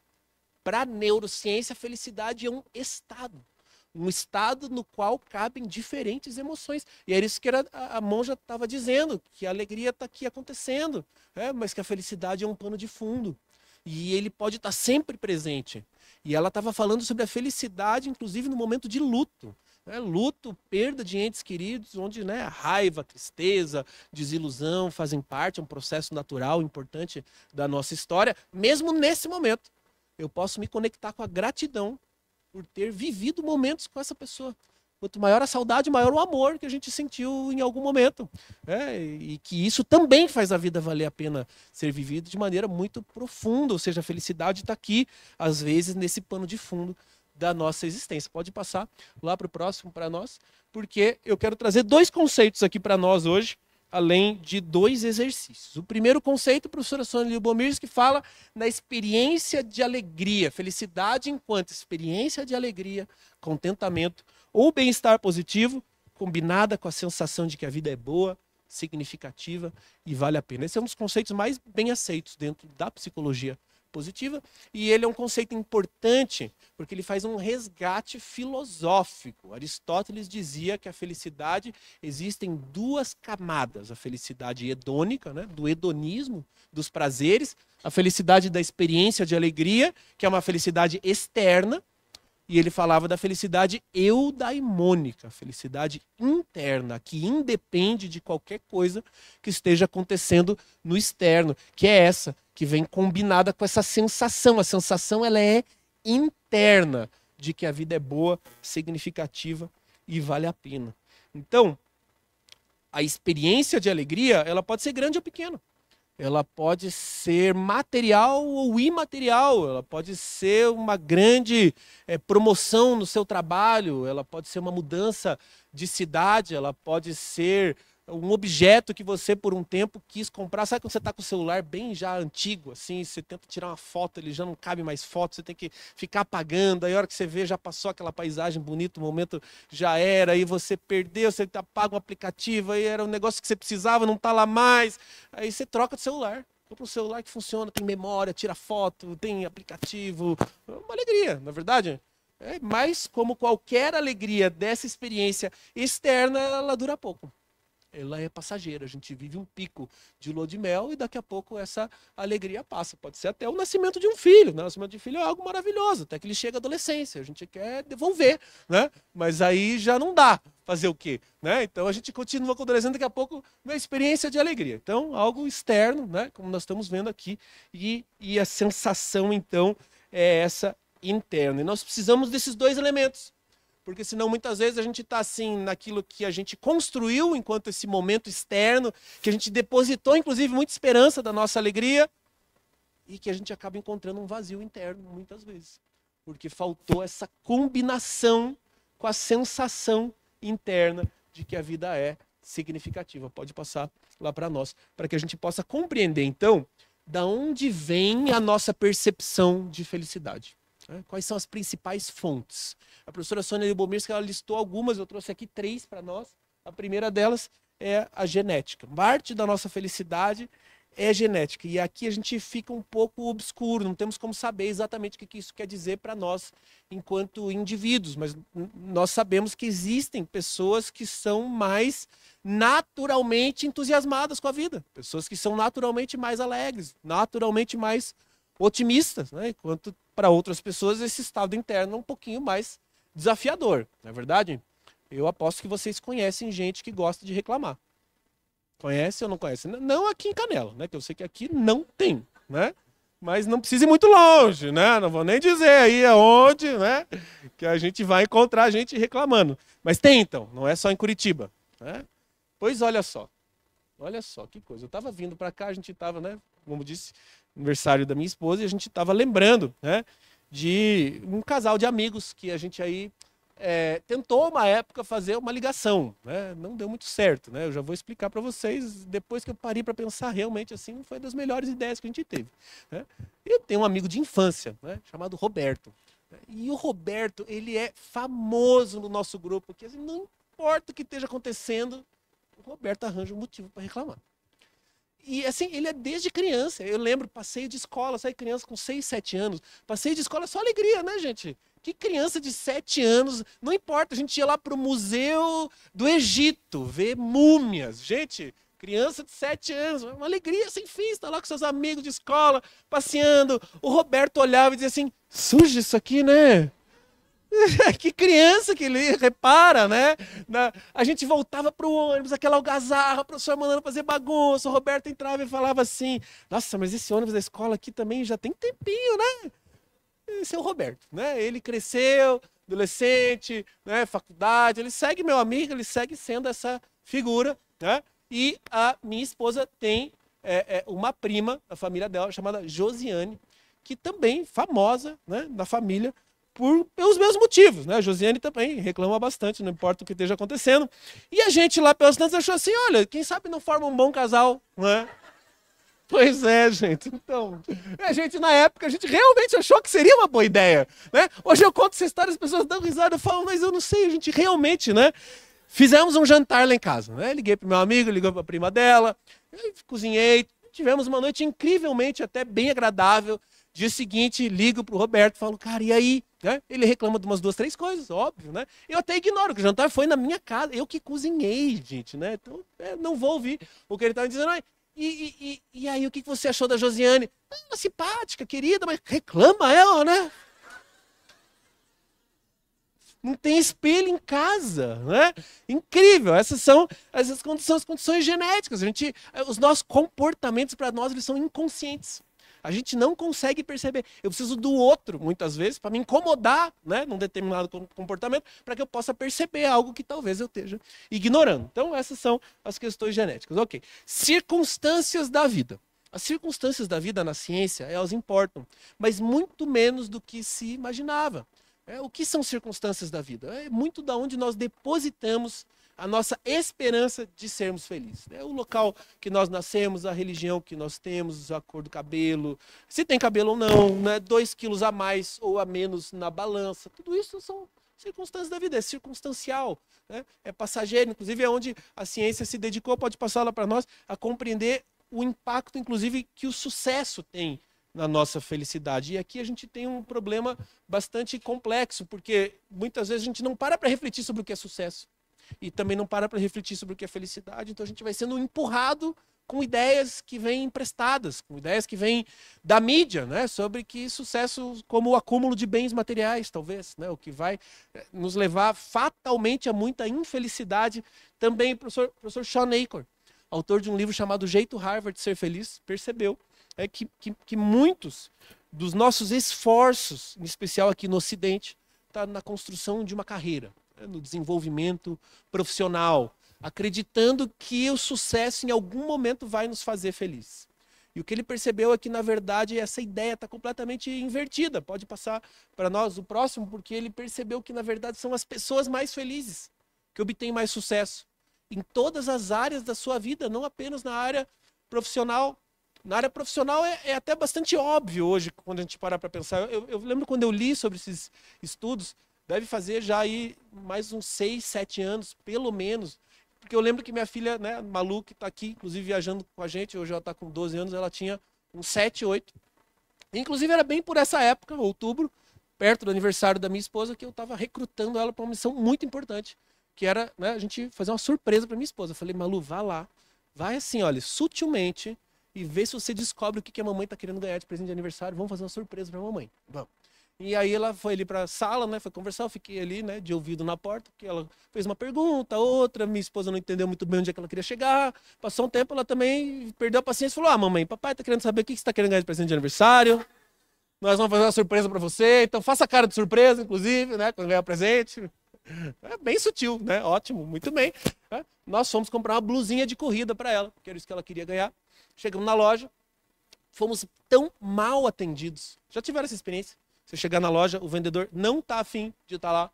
Para a neurociência, a felicidade é um estado no qual cabem diferentes emoções. E era isso que a monja estava dizendo, que a alegria está aqui acontecendo, mas que a felicidade é um pano de fundo. E ele pode estar sempre presente. E ela estava falando sobre a felicidade, inclusive no momento de luto. Luto, perda de entes queridos, onde a raiva, a tristeza, desilusão fazem parte, é um processo natural, importante da nossa história, mesmo nesse momento. Eu posso me conectar com a gratidão por ter vivido momentos com essa pessoa. Quanto maior a saudade, maior o amor que a gente sentiu em algum momento. E que isso também faz a vida valer a pena ser vivida de maneira muito profunda. Ou seja, a felicidade está aqui, às vezes, nesse pano de fundo da nossa existência. Pode passar lá para o próximo, para nós, porque eu quero trazer 2 conceitos aqui para nós hoje, além de 2 exercícios. O primeiro conceito, a professora Sônia Lyubomirsky, que fala na experiência de alegria, felicidade enquanto experiência de alegria, contentamento ou bem-estar positivo, combinada com a sensação de que a vida é boa, significativa e vale a pena. Esse é um dos conceitos mais bem aceitos dentro da psicologia positiva, e ele é um conceito importante porque ele faz um resgate filosófico. Aristóteles dizia que a felicidade existem 2 camadas: a felicidade hedônica, do hedonismo, dos prazeres, a felicidade da experiência de alegria, que é uma felicidade externa, e ele falava da felicidade eudaimônica, felicidade interna, que independe de qualquer coisa que esteja acontecendo no externo, que é essa, que vem combinada com essa sensação. A sensação ela é interna, de que a vida é boa, significativa e vale a pena. Então, a experiência de alegria, ela pode ser grande ou pequena. Ela pode ser material ou imaterial, ela pode ser uma grande promoção no seu trabalho, ela pode ser uma mudança de cidade, ela pode ser um objeto que você por um tempo quis comprar. Sabe quando você está com o celular bem já antigo, assim, você tenta tirar uma foto, ele já não cabe mais foto, você tem que ficar apagando, aí a hora que você vê já passou aquela paisagem bonita, o momento já era, aí você perdeu, você apaga um aplicativo, aí era um negócio que você precisava, não está lá mais, aí você troca de celular. Compra um celular que funciona, tem memória, tira foto, tem aplicativo, uma alegria, na verdade. Mas como qualquer alegria dessa experiência externa, ela dura pouco. Ela é passageira, a gente vive um pico de lua de mel e daqui a pouco essa alegria passa. Pode ser até o nascimento de um filho, né? O nascimento de um filho é algo maravilhoso, até que ele chega à adolescência, a gente quer devolver, né? Mas aí já não dá fazer o quê? Né? Então a gente continua com o adolescente, daqui a pouco uma experiência de alegria. Então algo externo, né? Como nós estamos vendo aqui, e a sensação então é essa interna. E nós precisamos desses 2 elementos. Porque senão muitas vezes a gente está assim naquilo que a gente construiu enquanto esse momento externo, que a gente depositou inclusive muita esperança da nossa alegria, e que a gente acaba encontrando um vazio interno muitas vezes. Porque faltou essa combinação com a sensação interna de que a vida é significativa. Pode passar lá para nós, para que a gente possa compreender, então, da onde vem a nossa percepção de felicidade. Quais são as principais fontes? A professora Sônia Lyubomirsky, ela listou algumas, eu trouxe aqui 3 para nós. A primeira delas é a genética. Parte da nossa felicidade é genética. E aqui a gente fica um pouco obscuro, não temos como saber exatamente o que isso quer dizer para nós enquanto indivíduos, mas nós sabemos que existem pessoas que são mais naturalmente entusiasmadas com a vida, pessoas que são naturalmente mais alegres, naturalmente mais otimistas, né? Enquanto para outras pessoas esse estado interno é um pouquinho mais desafiador, não é verdade? Eu aposto que vocês conhecem gente que gosta de reclamar. Conhece ou não conhece? Não aqui em Canela, né? Que eu sei que aqui não tem, né? Mas não precisa ir muito longe, né? Não vou nem dizer aí aonde, né? Que a gente vai encontrar gente reclamando. Mas tem então, não é só em Curitiba, né? Pois olha só que coisa. Eu estava vindo para cá, a gente estava, né? Como disse, aniversário da minha esposa, e a gente estava lembrando, né? De um casal de amigos que a gente aí tentou uma época fazer uma ligação, né? Não deu muito certo, né? Eu já vou explicar para vocês, depois que eu parei para pensar, realmente assim, foi das melhores ideias que a gente teve, né? Eu tenho um amigo de infância, né? Chamado Roberto, né? E o Roberto, ele é famoso no nosso grupo, porque assim, não importa o que esteja acontecendo, o Roberto arranja um motivo para reclamar. E assim, ele é desde criança. Eu lembro, passeio de escola, saí criança com 6, 7 anos. Passeio de escola é só alegria, né, gente? Que criança de 7 anos, não importa, a gente ia lá para o Museu do Egito, ver múmias. Gente, criança de 7 anos, uma alegria sem fim, está lá com seus amigos de escola, passeando. O Roberto olhava e dizia assim, suja isso aqui, né? Que criança que ele repara, né? A gente voltava para o ônibus, aquela algazarra, o professor mandando fazer bagunça, o Roberto entrava e falava assim, nossa, mas esse ônibus da escola aqui também já tem tempinho, né? Esse é o Roberto, né? Ele cresceu, adolescente, né? Faculdade, ele segue meu amigo, ele segue sendo essa figura, né? E a minha esposa tem uma prima, a família dela, chamada Josiane, que também famosa, né, na família, pelos mesmos motivos, né? A Josiane também reclama bastante, não importa o que esteja acontecendo. E a gente lá pelos tantos achou assim, olha, quem sabe não forma um bom casal, né? Pois é, gente. Então, a gente na época, a gente realmente achou que seria uma boa ideia, né? Hoje eu conto essa história, as pessoas dão risada, eu falo, mas eu não sei, a gente realmente, né? Fizemos um jantar lá em casa, né? Liguei pro meu amigo, ligou pra prima dela, cozinhei, tivemos uma noite incrivelmente até bem agradável. Dia seguinte, ligo pro Roberto, falo, cara, e aí? Né? Ele reclama de umas 2, 3 coisas, óbvio, né? Eu até ignoro, que o jantar foi na minha casa, eu que cozinhei, gente, né? Então, não vou ouvir o que ele estava dizendo. E aí, o que você achou da Josiane? Simpática, querida, mas reclama ela, né? Não tem espelho em casa, né? Incrível, essas são as condições genéticas. Os nossos comportamentos, para nós, eles são inconscientes. A gente não consegue perceber. Eu preciso do outro, muitas vezes, para me incomodar, né, num determinado comportamento, para que eu possa perceber algo que talvez eu esteja ignorando. Então, essas são as questões genéticas. Ok. Circunstâncias da vida. As circunstâncias da vida na ciência, elas importam, mas muito menos do que se imaginava. O que são circunstâncias da vida? É muito da onde nós depositamos a nossa esperança de sermos felizes. O local que nós nascemos, a religião que nós temos, a cor do cabelo, se tem cabelo ou não, né? 2 quilos a mais ou a menos na balança. Tudo isso são circunstâncias da vida, é circunstancial, né? É passageiro, inclusive é onde a ciência se dedicou, pode passar lá para nós, a compreender o impacto, inclusive, que o sucesso tem na nossa felicidade. E aqui a gente tem um problema bastante complexo, porque muitas vezes a gente não para refletir sobre o que é sucesso. E também não para refletir sobre o que é felicidade, então a gente vai sendo empurrado com ideias que vêm emprestadas, com ideias que vêm da mídia, né? Sobre que sucesso como o acúmulo de bens materiais, talvez, né? O que vai nos levar fatalmente a muita infelicidade. Também o professor Sean Achor, autor de um livro chamado O Jeito Harvard de Ser Feliz, percebeu que muitos dos nossos esforços, em especial aqui no Ocidente, está na construção de uma carreira, no desenvolvimento profissional, acreditando que o sucesso em algum momento vai nos fazer felizes. E o que ele percebeu é que, na verdade, essa ideia está completamente invertida. Pode passar para nós o próximo, porque ele percebeu que, na verdade, são as pessoas mais felizes que obtém mais sucesso em todas as áreas da sua vida, não apenas na área profissional. Na área profissional é até bastante óbvio hoje, quando a gente parar para pensar. Eu lembro quando eu li sobre esses estudos, deve fazer já aí mais uns 6, 7 anos, pelo menos. Porque eu lembro que minha filha, né, Malu, que está aqui, inclusive viajando com a gente, hoje ela está com 12 anos, ela tinha uns 7, 8. Inclusive era bem por essa época, outubro, perto do aniversário da minha esposa, que eu estava recrutando ela para uma missão muito importante, que era, né, a gente fazer uma surpresa para minha esposa. Eu falei, Malu, vá lá, vai assim, olha, sutilmente, e vê se você descobre o que a mamãe está querendo ganhar de presente de aniversário. Vamos fazer uma surpresa para a mamãe. Vamos. E aí ela foi ali para a sala, né, foi conversar, eu fiquei ali, né, de ouvido na porta, porque ela fez uma pergunta, outra, minha esposa não entendeu muito bem onde é que ela queria chegar. Passou um tempo, ela também perdeu a paciência e falou, mamãe, papai está querendo saber o que você está querendo ganhar de presente de aniversário. Nós vamos fazer uma surpresa para você, então faça a cara de surpresa, inclusive, né, quando ganhar o presente. É bem sutil, né, ótimo, muito bem. Nós fomos comprar uma blusinha de corrida para ela, porque era isso que ela queria ganhar. Chegamos na loja, fomos tão mal atendidos. Já tiveram essa experiência? Você chegar na loja, o vendedor não tá afim de estar lá.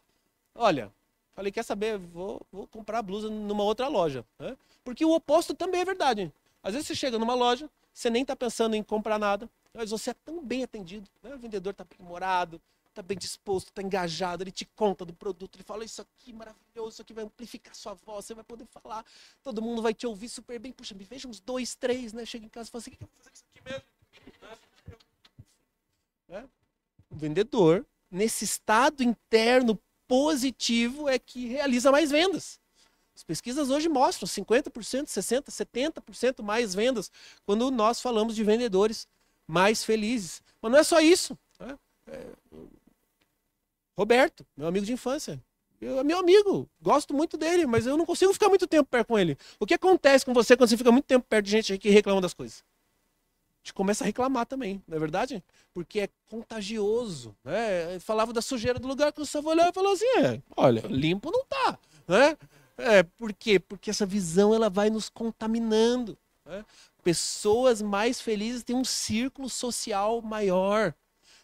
Olha, falei, quer saber, vou comprar a blusa numa outra loja. Né? Porque o oposto também é verdade. Às vezes você chega numa loja, você nem tá pensando em comprar nada, mas você é tão bem atendido. Né? O vendedor tá aprimorado, tá bem disposto, tá engajado, ele te conta do produto, ele fala, isso aqui é maravilhoso, isso aqui vai amplificar sua voz, você vai poder falar, todo mundo vai te ouvir super bem. Puxa, me veja uns 2, 3, né? Chega em casa e fala assim, o que eu vou fazer com isso aqui mesmo? Né? O vendedor, nesse estado interno positivo, é que realiza mais vendas. As pesquisas hoje mostram 50%, 60%, 70% mais vendas quando nós falamos de vendedores mais felizes. Mas não é só isso. Né? Roberto, meu amigo de infância. É meu amigo, gosto muito dele, mas eu não consigo ficar muito tempo perto com ele. O que acontece com você quando você fica muito tempo perto de gente que reclama das coisas? A gente começa a reclamar também, não é verdade? Porque é contagioso. Né? Falava da sujeira do lugar, que você olhou e falou assim, olha, limpo não tá. Né? Por quê? Porque essa visão ela vai nos contaminando. Né? Pessoas mais felizes têm um círculo social maior.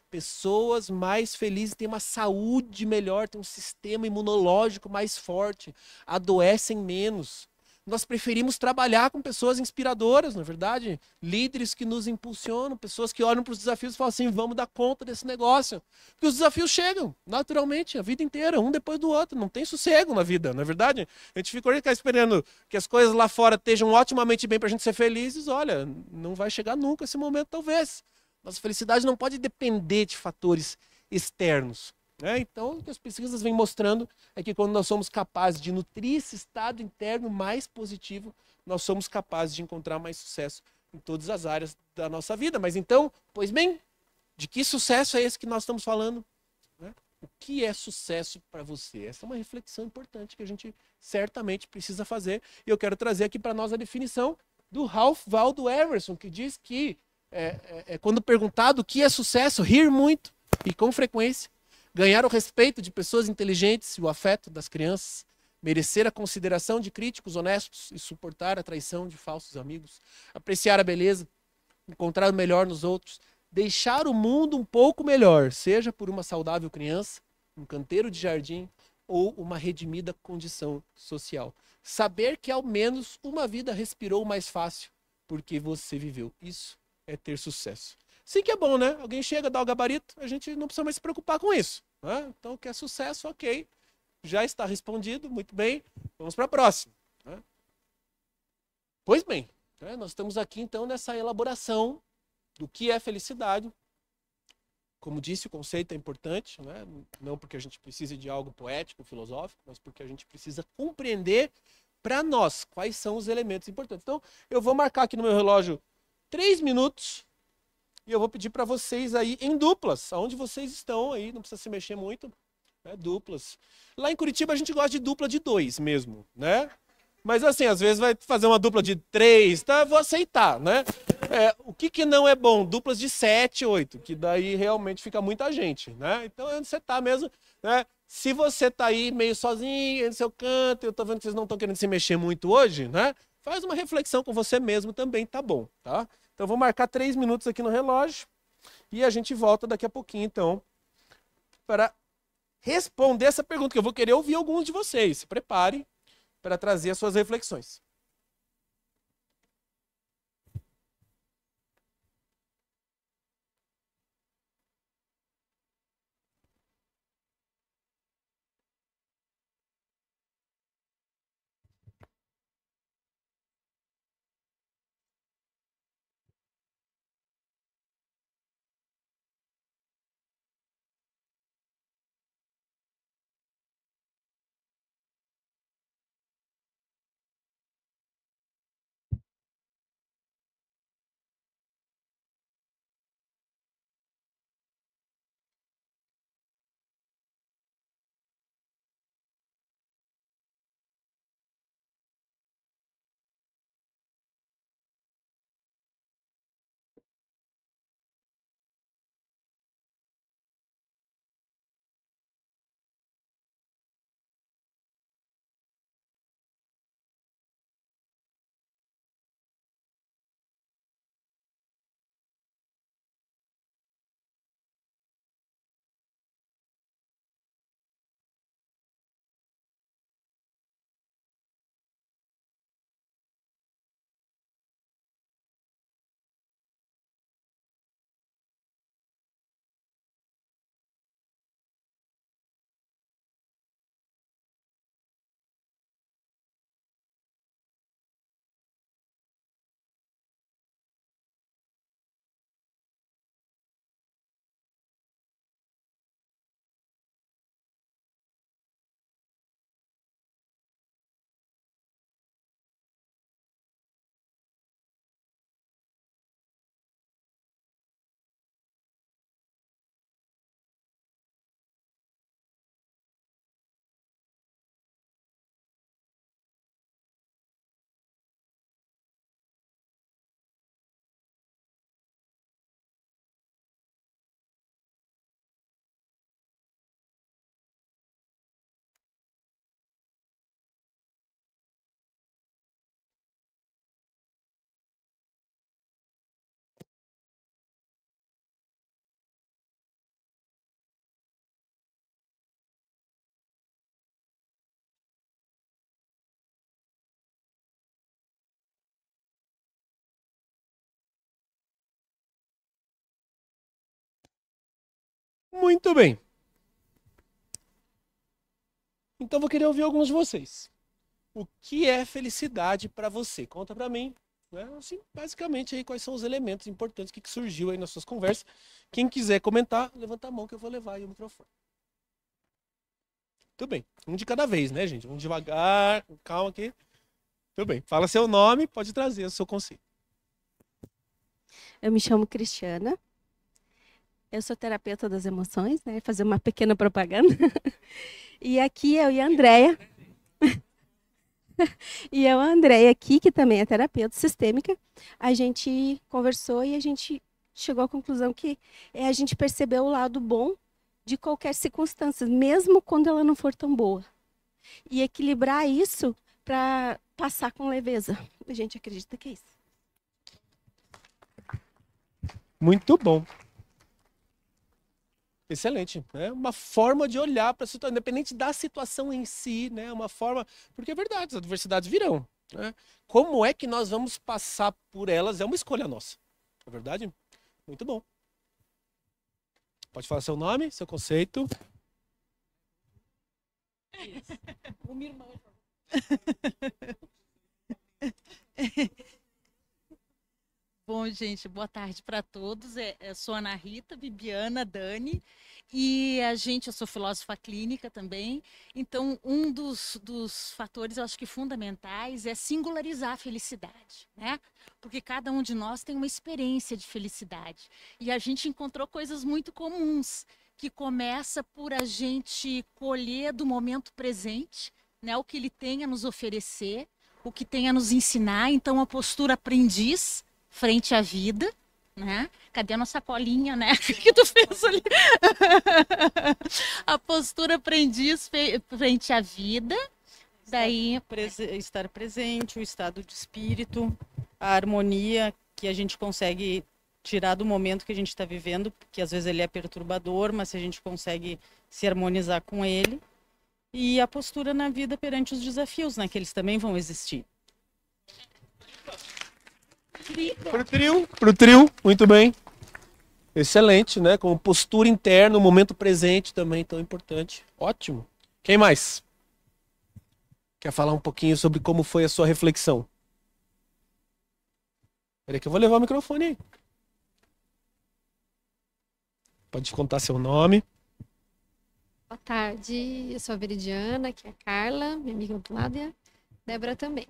Pessoas mais felizes têm uma saúde melhor, têm um sistema imunológico mais forte, adoecem menos. Nós preferimos trabalhar com pessoas inspiradoras, não é verdade? Líderes que nos impulsionam, pessoas que olham para os desafios e falam assim, vamos dar conta desse negócio. Porque os desafios chegam, naturalmente, a vida inteira, um depois do outro. Não tem sossego na vida, não é verdade? A gente fica esperando que as coisas lá fora estejam otimamente bem para a gente ser felizes. Olha, não vai chegar nunca esse momento, talvez. Nossa felicidade não pode depender de fatores externos. Então, o que as pesquisas vêm mostrando é que quando nós somos capazes de nutrir esse estado interno mais positivo, nós somos capazes de encontrar mais sucesso em todas as áreas da nossa vida. Mas então, pois bem, de que sucesso é esse que nós estamos falando? O que é sucesso para você? Essa é uma reflexão importante que a gente certamente precisa fazer. E eu quero trazer aqui para nós a definição do Ralph Waldo Emerson, que diz que quando perguntado o que é sucesso, rir muito e com frequência, ganhar o respeito de pessoas inteligentes e o afeto das crianças, merecer a consideração de críticos honestos e suportar a traição de falsos amigos, apreciar a beleza, encontrar o melhor nos outros, deixar o mundo um pouco melhor, seja por uma saudável criança, um canteiro de jardim ou uma redimida condição social. Saber que ao menos uma vida respirou mais fácil porque você viveu. Isso é ter sucesso. Sim que é bom, né? Alguém chega, dá o gabarito, a gente não precisa mais se preocupar com isso. Né? Então, quer sucesso, ok. Já está respondido, muito bem. Vamos para a próxima. Né? Pois bem, nós estamos aqui então nessa elaboração do que é felicidade. Como disse, o conceito é importante, né? Não porque a gente precise de algo poético, filosófico, mas porque a gente precisa compreender para nós quais são os elementos importantes. Então, eu vou marcar aqui no meu relógio 3 minutos. E eu vou pedir para vocês aí em duplas, aonde vocês estão aí, não precisa se mexer muito, né? Duplas. Lá em Curitiba a gente gosta de dupla de 2 mesmo, né? Mas assim, às vezes vai fazer uma dupla de 3, tá? Vou aceitar, né? O que não é bom? Duplas de 7, 8, que daí realmente fica muita gente, né? Então é onde você tá mesmo, né? Se você tá aí meio sozinho, no seu canto, eu tô vendo que vocês não estão querendo se mexer muito hoje, né? Faz uma reflexão com você mesmo também, tá bom, tá? Então, eu vou marcar 3 minutos aqui no relógio e a gente volta daqui a pouquinho, então, para responder essa pergunta, que eu vou querer ouvir alguns de vocês. Se preparem para trazer as suas reflexões. Muito bem. Então vou querer ouvir alguns de vocês. O que é felicidade para você? Conta para mim, né? Assim, basicamente aí quais são os elementos importantes que surgiu aí nas suas conversas. Quem quiser comentar, levanta a mão que eu vou levar aí o microfone. Tudo bem. Um de cada vez, né, gente? Vamos devagar, com calma aqui. Tudo bem. Fala seu nome, pode trazer o seu conselho. Eu me chamo Cristiana. Eu sou terapeuta das emoções, né? Fazer uma pequena propaganda. E aqui eu e a Andréia. E eu, a Andréia aqui, que também é terapeuta sistêmica, a gente conversou e a gente chegou à conclusão que a gente percebeu o lado bom de qualquer circunstância, mesmo quando ela não for tão boa. E equilibrar isso para passar com leveza. A gente acredita que é isso. Muito bom. Excelente. É uma forma de olhar para a situação, independente da situação em si, né? Uma forma. Porque é verdade, as adversidades virão. Né? Como é que nós vamos passar por elas? É uma escolha nossa. É verdade? Muito bom. Pode falar seu nome, seu conceito. Uma irmã. Bom, gente, boa tarde para todos. Eu sou Ana Rita, Bibiana, Dani, e eu sou filósofa clínica também. Então, um dos fatores, eu acho que fundamentais, é singularizar a felicidade, né? Porque cada um de nós tem uma experiência de felicidade. E a gente encontrou coisas muito comuns, que começa por a gente colher do momento presente, né? O que ele tem a nos oferecer, o que tem a nos ensinar. Então, a postura aprendiz frente à vida, né? Cadê a nossa colinha, né? O que tu fez ali? A postura aprendiz frente à vida. Daí Estar presente, o estado de espírito, a harmonia que a gente consegue tirar do momento que a gente está vivendo, porque às vezes ele é perturbador, mas se a gente consegue se harmonizar com ele, e a postura na vida perante os desafios, né, que eles também vão existir. Pro trio, muito bem. Excelente, né? Como postura interna, o momento presente também tão importante. Ótimo. Quem mais? Quer falar um pouquinho sobre como foi a sua reflexão? Peraí que eu vou levar o microfone aí. Pode contar seu nome. Boa tarde, eu sou a Veridiana, aqui é a Carla, minha amiga do lado, e a Débora também.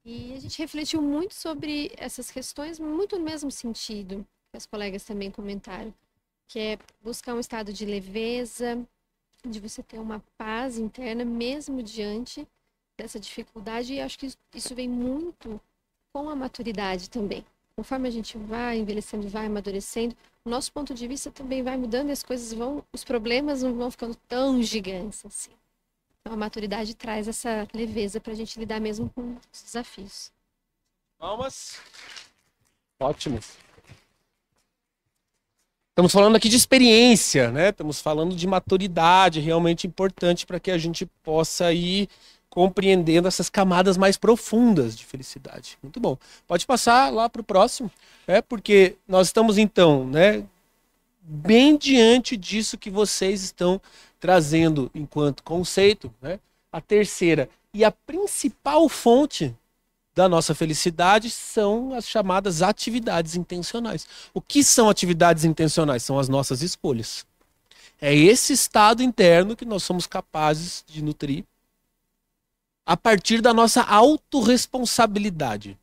E a gente refletiu muito sobre essas questões, muito no mesmo sentido que as colegas também comentaram, que é buscar um estado de leveza, de você ter uma paz interna, mesmo diante dessa dificuldade, e acho que isso vem muito com a maturidade também. Conforme a gente vai envelhecendo, vai amadurecendo, o nosso ponto de vista também vai mudando e as coisas vão, os problemas não vão ficando tão gigantes assim. Então a maturidade traz essa leveza para a gente lidar mesmo com os desafios. Palmas. Ótimo. Estamos falando aqui de experiência, né? Estamos falando de maturidade, realmente importante para que a gente possa ir compreendendo essas camadas mais profundas de felicidade. Muito bom. Pode passar lá para o próximo, porque nós estamos então, né, bem diante disso que vocês estão trazendo enquanto conceito, né? A terceira e a principal fonte da nossa felicidade são as chamadas atividades intencionais. O que são atividades intencionais? São as nossas escolhas. É esse estado interno que nós somos capazes de nutrir a partir da nossa autorresponsabilidade.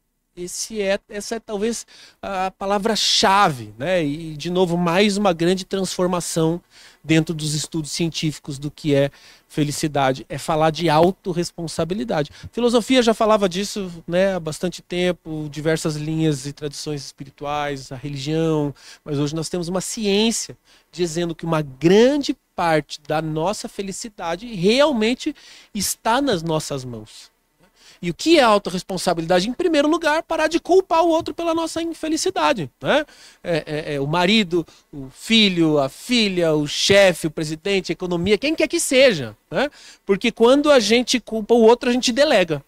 Essa é talvez a palavra-chave, né? E, de novo, mais uma grande transformação dentro dos estudos científicos do que é felicidade. É falar de autorresponsabilidade. A filosofia já falava disso, né, há bastante tempo, diversas linhas e tradições espirituais, a religião, mas hoje nós temos uma ciência dizendo que uma grande parte da nossa felicidade realmente está nas nossas mãos. E o que é autorresponsabilidade? Em primeiro lugar, parar de culpar o outro pela nossa infelicidade, né? O marido, o filho, a filha, o chefe, o presidente, a economia, quem quer que seja, né? Porque quando a gente culpa o outro, a gente delega.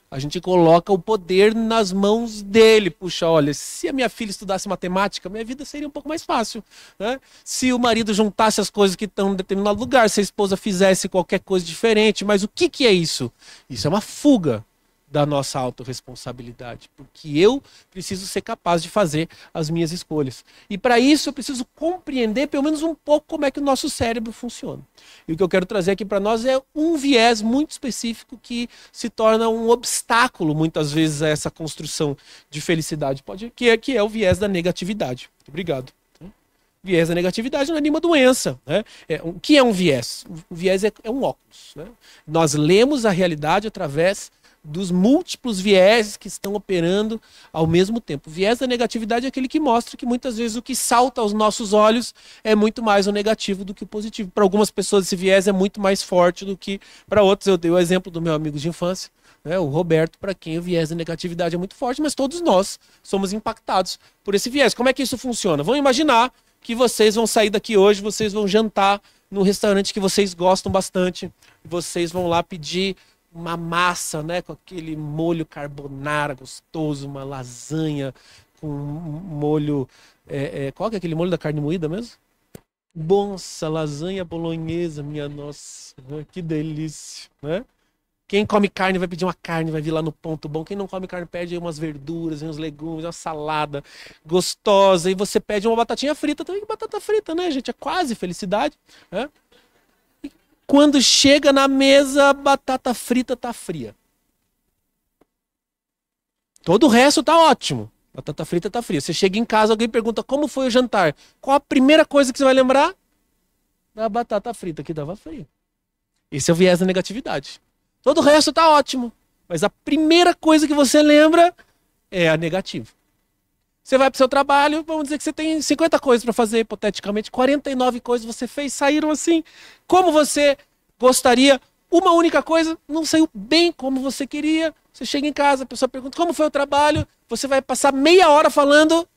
A gente coloca o poder nas mãos dele. Puxa, olha, se a minha filha estudasse matemática, minha vida seria um pouco mais fácil, né? Se o marido juntasse as coisas que estão em determinado lugar, se a esposa fizesse qualquer coisa diferente, mas o que é isso? Isso é uma fuga da nossa autorresponsabilidade, porque eu preciso ser capaz de fazer as minhas escolhas. E para isso eu preciso compreender pelo menos um pouco como é que o nosso cérebro funciona. E o que eu quero trazer aqui para nós é um viés muito específico que se torna um obstáculo muitas vezes a essa construção de felicidade, que é o viés da negatividade. Muito obrigado. O viés da negatividade não é nenhuma doença, né? O que é um viés? O viés é um óculos, né? Nós lemos a realidade através dos múltiplos vieses que estão operando ao mesmo tempo. O viés da negatividade é aquele que mostra que muitas vezes o que salta aos nossos olhos é muito mais o negativo do que o positivo. Para algumas pessoas esse viés é muito mais forte do que para outros. Eu dei o exemplo do meu amigo de infância, né, o Roberto, para quem o viés da negatividade é muito forte, mas todos nós somos impactados por esse viés. Como é que isso funciona? Vamos imaginar que vocês vão sair daqui hoje, vocês vão jantar num restaurante que vocês gostam bastante, vocês vão lá pedir uma massa, né, com aquele molho carbonara gostoso, uma lasanha com molho... qual que é aquele molho da carne moída mesmo? Nossa, lasanha bolonhesa, minha nossa, que delícia, né? Quem come carne vai pedir uma carne, vai vir lá no ponto bom. Quem não come carne pede umas verduras, uns legumes, uma salada gostosa. E você pede uma batatinha frita também. Batata frita, né, gente? É quase felicidade, né? Quando chega na mesa, a batata frita tá fria. Todo o resto tá ótimo. Batata frita tá fria. Você chega em casa, alguém pergunta como foi o jantar. Qual a primeira coisa que você vai lembrar? Da batata frita que tava fria. Esse é o viés da negatividade. Todo o resto tá ótimo. Mas a primeira coisa que você lembra é a negativa. Você vai pro seu trabalho, vamos dizer que você tem 50 coisas para fazer, hipoteticamente, 49 coisas você fez, saíram assim, como você gostaria, uma única coisa, não saiu bem como você queria, você chega em casa, a pessoa pergunta como foi o trabalho, você vai passar meia hora falando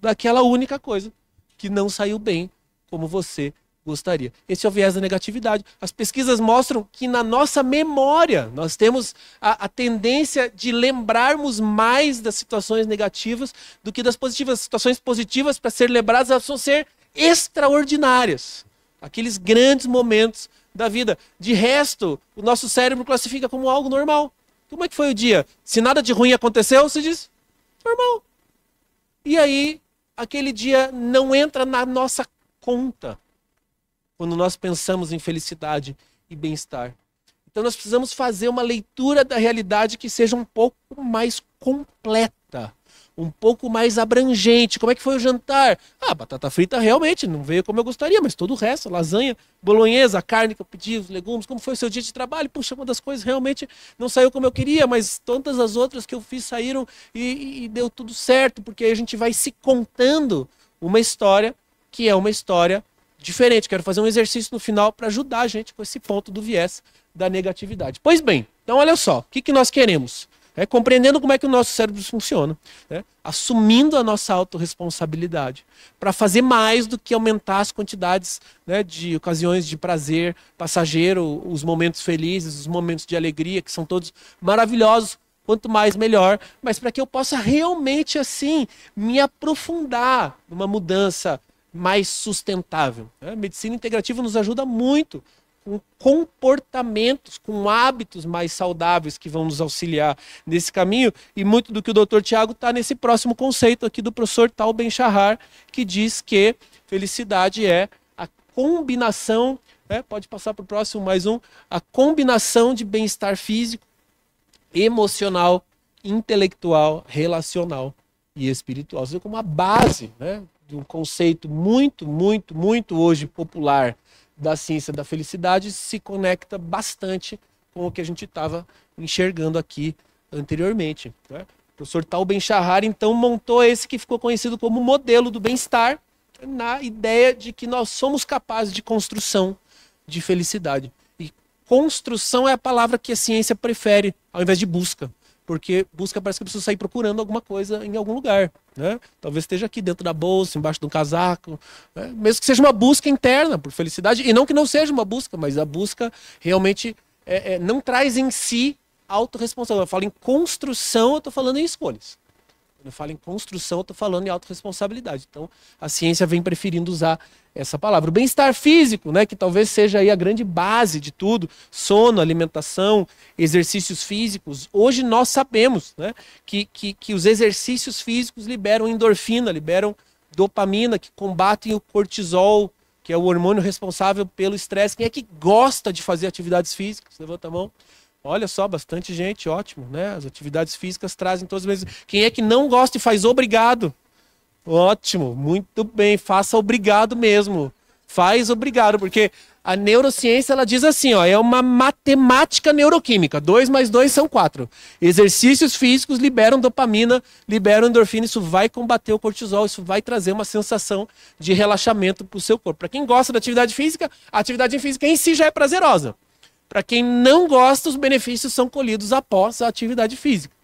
daquela única coisa que não saiu bem como você gostaria. Esse é o viés da negatividade. As pesquisas mostram que na nossa memória nós temos a tendência de lembrarmos mais das situações negativas do que das positivas. As situações positivas, para ser lembradas, elas vão ser extraordinárias. Aqueles grandes momentos da vida. De resto, o nosso cérebro classifica como algo normal. Como é que foi o dia? Se nada de ruim aconteceu, você diz, normal. E aí, aquele dia não entra na nossa conta quando nós pensamos em felicidade e bem-estar. Então nós precisamos fazer uma leitura da realidade que seja um pouco mais completa, um pouco mais abrangente. Como é que foi o jantar? Batata frita realmente não veio como eu gostaria, mas todo o resto, lasanha, bolonhesa, a carne que eu pedi, os legumes, como foi o seu dia de trabalho? Puxa, uma das coisas realmente não saiu como eu queria, mas todas as outras que eu fiz saíram e deu tudo certo, porque aí a gente vai se contando uma história que é uma história diferente. Quero fazer um exercício no final para ajudar a gente com esse ponto do viés da negatividade. Pois bem, então olha só, o que nós queremos? Compreendendo como é que o nosso cérebro funciona, assumindo a nossa autorresponsabilidade para fazer mais do que aumentar as quantidades de ocasiões de prazer passageiro, os momentos felizes, os momentos de alegria, que são todos maravilhosos, quanto mais melhor, mas para que eu possa realmente assim me aprofundar numa mudança mais sustentável. A medicina integrativa nos ajuda muito com comportamentos, com hábitos mais saudáveis que vão nos auxiliar nesse caminho, e muito do que o Dr. Tiago está nesse próximo conceito aqui do professor Tal Ben-Shahar, que diz que felicidade é a combinação, pode passar para o próximo, mais um, a combinação de bem-estar físico, emocional, intelectual, relacional e espiritual. Isso é como a base, de um conceito muito hoje popular da ciência da felicidade, se conecta bastante com o que a gente estava enxergando aqui anteriormente. O professor Tal Ben-Shahar, então, montou esse que ficou conhecido como modelo do bem-estar, na ideia de que nós somos capazes de construção de felicidade. E construção é a palavra que a ciência prefere, ao invés de busca. Porque busca parece que eu preciso sair procurando alguma coisa em algum lugar. Talvez esteja aqui dentro da bolsa, embaixo de um casaco. Mesmo que seja uma busca interna por felicidade. E não que não seja uma busca, mas a busca realmente não traz em si autorresponsabilidade. Eu falo em construção, eu estou falando em escolhas. Quando eu falo em construção, eu estou falando em autorresponsabilidade. Então, a ciência vem preferindo usar essa palavra. O bem-estar físico, que talvez seja aí a grande base de tudo, sono, alimentação, exercícios físicos. Hoje nós sabemos que os exercícios físicos liberam endorfina, liberam dopamina, que combatem o cortisol, que é o hormônio responsável pelo estresse. Quem é que gosta de fazer atividades físicas? Levanta a mão. Olha só, bastante gente, ótimo, As atividades físicas trazem todas as vezes. Quem é que não gosta e faz obrigado? Ótimo, muito bem, faça obrigado mesmo. Faz obrigado, porque a neurociência ela diz assim, é uma matemática neuroquímica. 2 mais 2 são 4. Exercícios físicos liberam dopamina, liberam endorfina, isso vai combater o cortisol, isso vai trazer uma sensação de relaxamento para o seu corpo. Para quem gosta da atividade física, a atividade física em si já é prazerosa. Para quem não gosta, os benefícios são colhidos após a atividade física.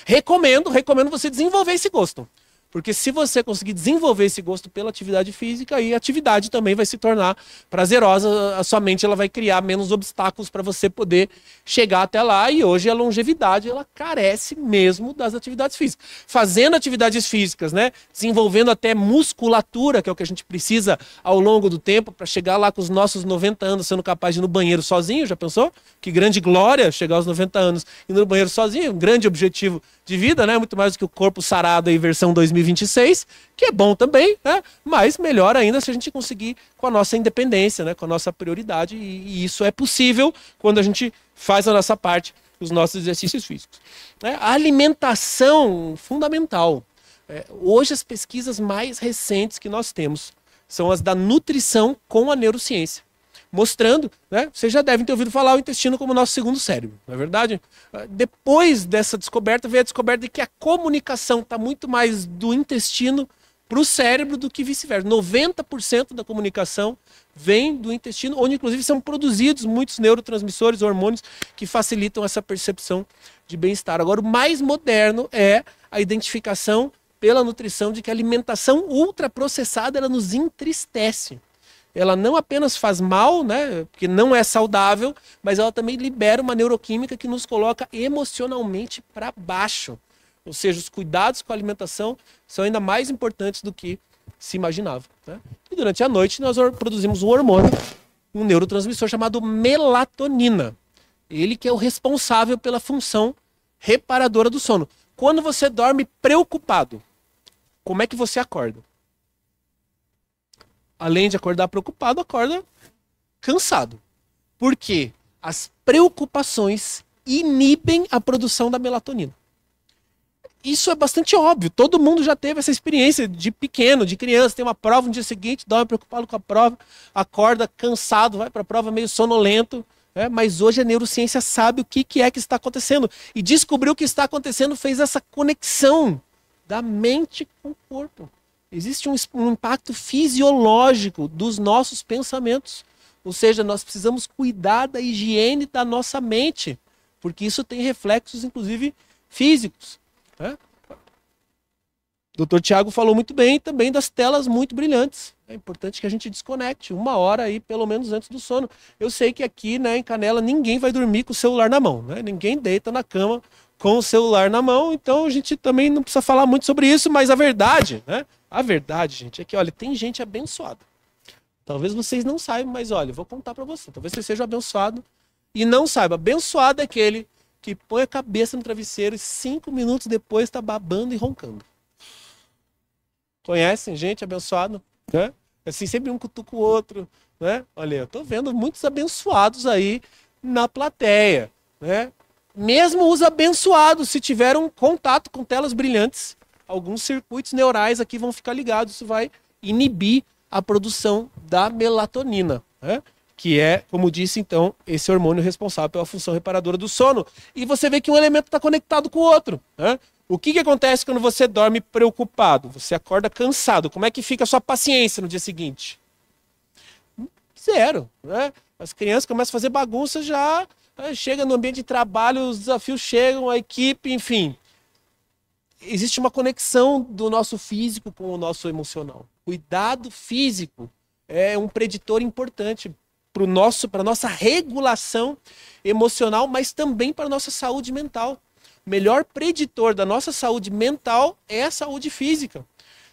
Recomendo você desenvolver esse gosto. Porque se você conseguir desenvolver esse gosto pela atividade física, aí a atividade também vai se tornar prazerosa, a sua mente ela vai criar menos obstáculos para você poder chegar até lá, e hoje a longevidade ela carece mesmo das atividades físicas. Fazendo atividades físicas, desenvolvendo até musculatura, que é o que a gente precisa ao longo do tempo, para chegar lá com os nossos 90 anos sendo capaz de ir no banheiro sozinho, já pensou? Que grande glória chegar aos 90 anos e ir no banheiro sozinho, um grande objetivo de vida, muito mais do que o corpo sarado aí, versão 2026, que é bom também, mas melhor ainda se a gente conseguir com a nossa independência, com a nossa prioridade, e isso é possível quando a gente faz a nossa parte, os nossos exercícios físicos. A alimentação, fundamental. Hoje as pesquisas mais recentes que nós temos são as da nutrição com a neurociência. Mostrando, vocês já devem ter ouvido falar o intestino como nosso segundo cérebro, não é verdade? Depois dessa descoberta, veio a descoberta de que a comunicação está muito mais do intestino para o cérebro do que vice-versa. 90% da comunicação vem do intestino, onde inclusive são produzidos muitos neurotransmissores, hormônios que facilitam essa percepção de bem-estar. Agora, o mais moderno é a identificação pela nutrição de que a alimentação ultraprocessada ela nos entristece. Ela não apenas faz mal, né, porque não é saudável, mas ela também libera uma neuroquímica que nos coloca emocionalmente para baixo. Ou seja, os cuidados com a alimentação são ainda mais importantes do que se imaginava, né? E durante a noite nós produzimos um hormônio, um neurotransmissor chamado melatonina. Ele que é o responsável pela função reparadora do sono. Quando você dorme preocupado, como é que você acorda? Além de acordar preocupado, acorda cansado. Por quê? As preocupações inibem a produção da melatonina. Isso é bastante óbvio. Todo mundo já teve essa experiência de pequeno, de criança. Tem uma prova no dia seguinte, dorme preocupado com a prova, acorda cansado, vai para a prova meio sonolento. Mas hoje a neurociência sabe o que é que está acontecendo. E descobriu o que está acontecendo, fez essa conexão da mente com o corpo. Existe um impacto fisiológico dos nossos pensamentos. Ou seja, nós precisamos cuidar da higiene da nossa mente, porque isso tem reflexos, inclusive, físicos. O Dr. Tiago falou muito bem também das telas muito brilhantes. É importante que a gente desconecte 1 hora aí, pelo menos antes do sono. Eu sei que aqui, né, em Canela, ninguém vai dormir com o celular na mão, né? Ninguém deita na cama com o celular na mão, então a gente também não precisa falar muito sobre isso, mas a verdade, né? A verdade, gente, é que, olha, tem gente abençoada. Talvez vocês não saibam, mas olha, eu vou contar para você. Talvez você seja abençoado e não saiba. Abençoado é aquele que põe a cabeça no travesseiro e 5 minutos depois está babando e roncando. Conhecem gente abençoada? Né? Assim, sempre um cutuca o outro. Né? Olha, eu estou vendo muitos abençoados aí na plateia. Né? Mesmo os abençoados, se tiveram contato com telas brilhantes, alguns circuitos neurais aqui vão ficar ligados. Isso vai inibir a produção da melatonina, né? Que é, como disse, então, esse hormônio responsável pela função reparadora do sono. E você vê que um elemento está conectado com o outro. Né? O que acontece quando você dorme preocupado? Você acorda cansado. Como é que fica a sua paciência no dia seguinte? Zero. Né? As crianças começam a fazer bagunça já, né? Chega no ambiente de trabalho, os desafios chegam, a equipe, enfim. Existe uma conexão do nosso físico com o nosso emocional. Cuidado físico é um preditor importante para a nossa regulação emocional, mas também para a nossa saúde mental. O melhor preditor da nossa saúde mental é a saúde física.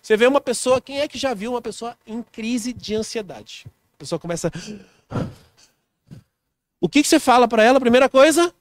Você vê uma pessoa, quem é que já viu uma pessoa em crise de ansiedade? A pessoa começa... O que você fala para ela? A primeira coisa?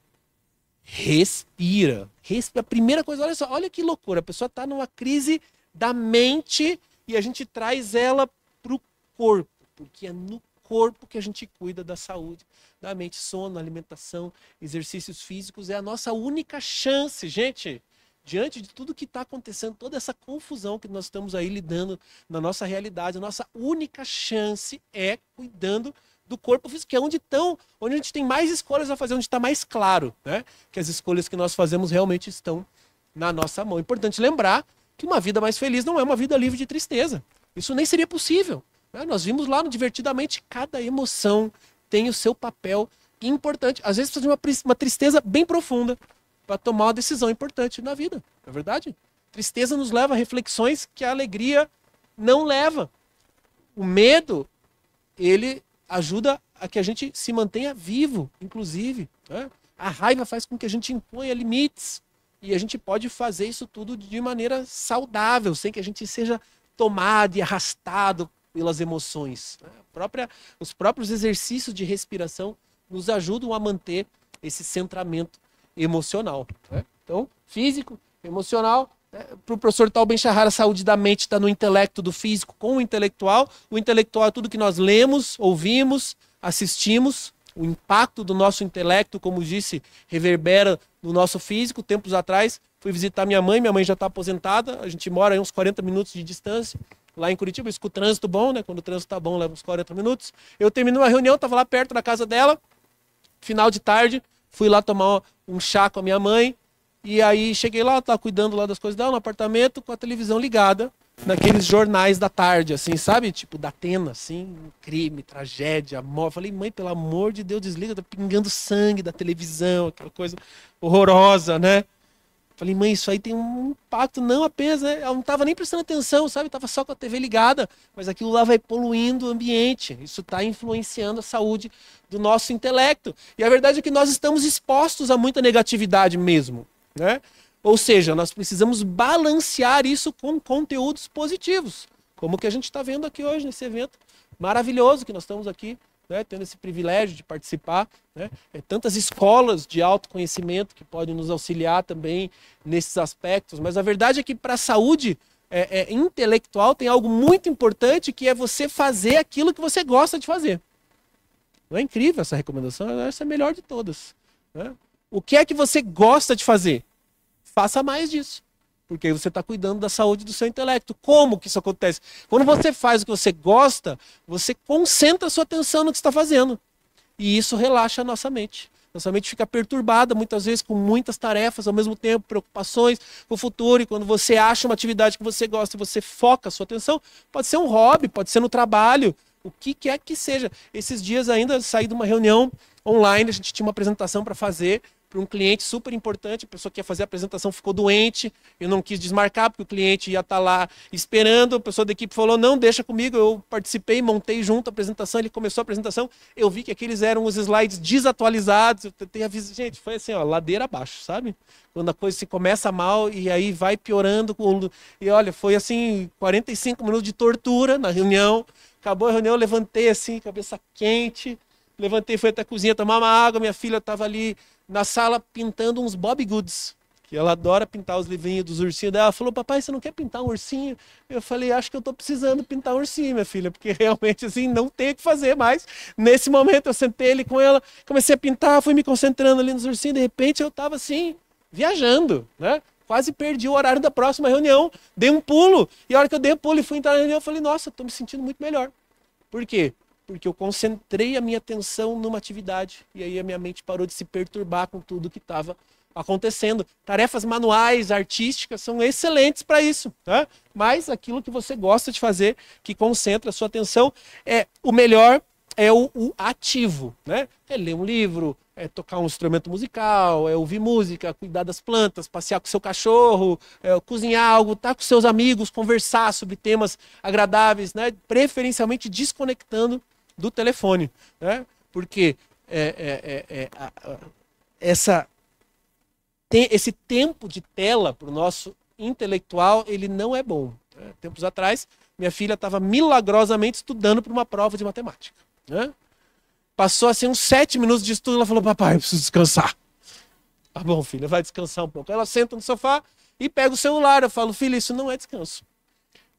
Respira. A primeira coisa, olha só, olha que loucura. A pessoa está numa crise da mente e a gente traz ela para o corpo, porque é no corpo que a gente cuida da saúde, da mente. Sono, alimentação, exercícios físicos é a nossa única chance, gente, diante de tudo que está acontecendo, toda essa confusão que nós estamos aí lidando na nossa realidade, a nossa única chance é cuidando do corpo físico, que é onde a gente tem mais escolhas a fazer, onde está mais claro, né? Que as escolhas que nós fazemos realmente estão na nossa mão. É importante lembrar que uma vida mais feliz não é uma vida livre de tristeza. Isso nem seria possível. Nós vimos lá no Divertidamente, cada emoção tem o seu papel importante. Às vezes precisa de uma tristeza bem profunda para tomar uma decisão importante na vida, não é verdade? Tristeza nos leva a reflexões que a alegria não leva. O medo, ele ajuda a que a gente se mantenha vivo, inclusive. Né? A raiva faz com que a gente imponha limites e a gente pode fazer isso tudo de maneira saudável, sem que a gente seja tomado e arrastado pelas emoções. Os próprios exercícios de respiração nos ajudam a manter esse centramento emocional. Né? Então, físico, emocional. Para o professor Tal Ben-Shahar, a saúde da mente está no intelecto do físico com o intelectual. O intelectual é tudo que nós lemos, ouvimos, assistimos. O impacto do nosso intelecto, como disse, reverbera no nosso físico. Tempos atrás, fui visitar minha mãe já está aposentada. A gente mora aí uns 40 minutos de distância. Lá em Curitiba, isso com o trânsito bom, né? Quando o trânsito está bom, leva uns 40 minutos. Eu terminei uma reunião, estava lá perto da casa dela. Final de tarde, fui lá tomar um chá com a minha mãe. E aí cheguei lá, estava cuidando lá das coisas dela, no apartamento, com a televisão ligada, naqueles jornais da tarde, assim, sabe? Tipo, da Atena, assim, crime, tragédia, morte. Falei, mãe, pelo amor de Deus, desliga, tá pingando sangue da televisão, aquela coisa horrorosa, né? Falei, mãe, isso aí tem um impacto, não apenas, né? Ela não estava nem prestando atenção, sabe? Estava só com a TV ligada, mas aquilo lá vai poluindo o ambiente. Isso está influenciando a saúde do nosso intelecto. E a verdade é que nós estamos expostos a muita negatividade mesmo, né? Ou seja, nós precisamos balancear isso com conteúdos positivos, como o que a gente está vendo aqui hoje nesse evento maravilhoso que nós estamos aqui, né, tendo esse privilégio de participar, né? Tantas escolas de autoconhecimento que podem nos auxiliar também nesses aspectos, mas a verdade é que para a saúde intelectual tem algo muito importante, que é você fazer aquilo que você gosta de fazer. Não é incrível essa recomendação? Essa é a melhor de todas, né? O que é que você gosta de fazer? Faça mais disso, porque aí você está cuidando da saúde do seu intelecto. Como que isso acontece? Quando você faz o que você gosta, você concentra a sua atenção no que está fazendo. E isso relaxa a nossa mente. Nossa mente fica perturbada, muitas vezes, com muitas tarefas ao mesmo tempo, preocupações com o futuro. E quando você acha uma atividade que você gosta e você foca a sua atenção, pode ser um hobby, pode ser no trabalho, o que quer que seja. Esses dias ainda saí de uma reunião online, a gente tinha uma apresentação para fazer para um cliente super importante. A pessoa que ia fazer a apresentação ficou doente, eu não quis desmarcar porque o cliente ia estar lá esperando. A pessoa da equipe falou, não, deixa comigo. Eu participei, montei junto a apresentação, ele começou a apresentação, eu vi que aqueles eram os slides desatualizados, eu tentei avisar. Gente, foi assim, ó, ladeira abaixo, sabe? Quando a coisa se começa mal e aí vai piorando. E olha, foi assim, 45 minutos de tortura na reunião. Acabou a reunião, eu levantei assim, cabeça quente, levantei, fui até a cozinha tomar uma água, minha filha estava ali na sala pintando uns Bobbie Goods, que ela adora pintar os livrinhos dos ursinhos dela. Ela falou, papai, você não quer pintar um ursinho? Eu falei, acho que eu estou precisando pintar um ursinho, minha filha, porque realmente assim, não tem o que fazer mais. Nesse momento eu sentei ali com ela, comecei a pintar, fui me concentrando ali nos ursinhos, de repente eu estava assim, viajando, né? Quase perdi o horário da próxima reunião, dei um pulo, e a hora que eu dei um pulo e fui entrar na reunião, eu falei, nossa, estou me sentindo muito melhor. Por quê? Porque eu concentrei a minha atenção numa atividade, e aí a minha mente parou de se perturbar com tudo que estava acontecendo. Tarefas manuais, artísticas, são excelentes para isso, tá? Mas aquilo que você gosta de fazer, que concentra a sua atenção, o melhor é o ativo, né? É ler um livro, é tocar um instrumento musical, é ouvir música, cuidar das plantas, passear com seu cachorro, cozinhar algo, estar com seus amigos, conversar sobre temas agradáveis, né? Preferencialmente desconectando do telefone, né? Porque esse tempo de tela para o nosso intelectual, ele não é bom, né? Tempos atrás, minha filha estava milagrosamente estudando para uma prova de matemática, né? Passou assim uns 7 minutos de estudo, ela falou, papai, eu preciso descansar. Tá bom, filha, vai descansar um pouco. Ela senta no sofá e pega o celular. Eu falo, filha, isso não é descanso.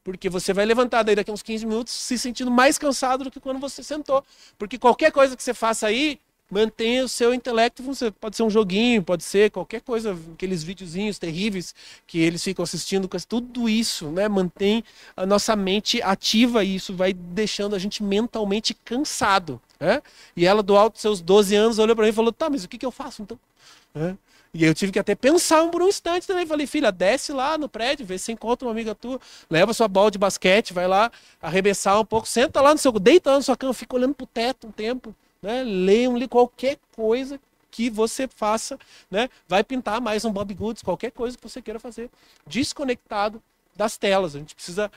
Porque você vai levantar daí daqui a uns 15 minutos se sentindo mais cansado do que quando você sentou. Porque qualquer coisa que você faça aí, mantenha o seu intelecto. Pode ser um joguinho, pode ser qualquer coisa, aqueles videozinhos terríveis que eles ficam assistindo. Tudo isso, né, mantém a nossa mente ativa e isso vai deixando a gente mentalmente cansado, né? E ela, do alto dos seus 12 anos, olhou para mim e falou, tá, mas o que eu faço então? E eu tive que até pensar por um instante também. Falei, filha, desce lá no prédio, vê se você encontra uma amiga tua, leva sua bola de basquete, vai lá arremessar um pouco, senta lá no seu, deita lá na sua cama, fica olhando pro teto um tempo, né? Leia qualquer coisa que você faça, né? Vai pintar mais um Bobbie Goods, qualquer coisa que você queira fazer, desconectado das telas. A gente precisa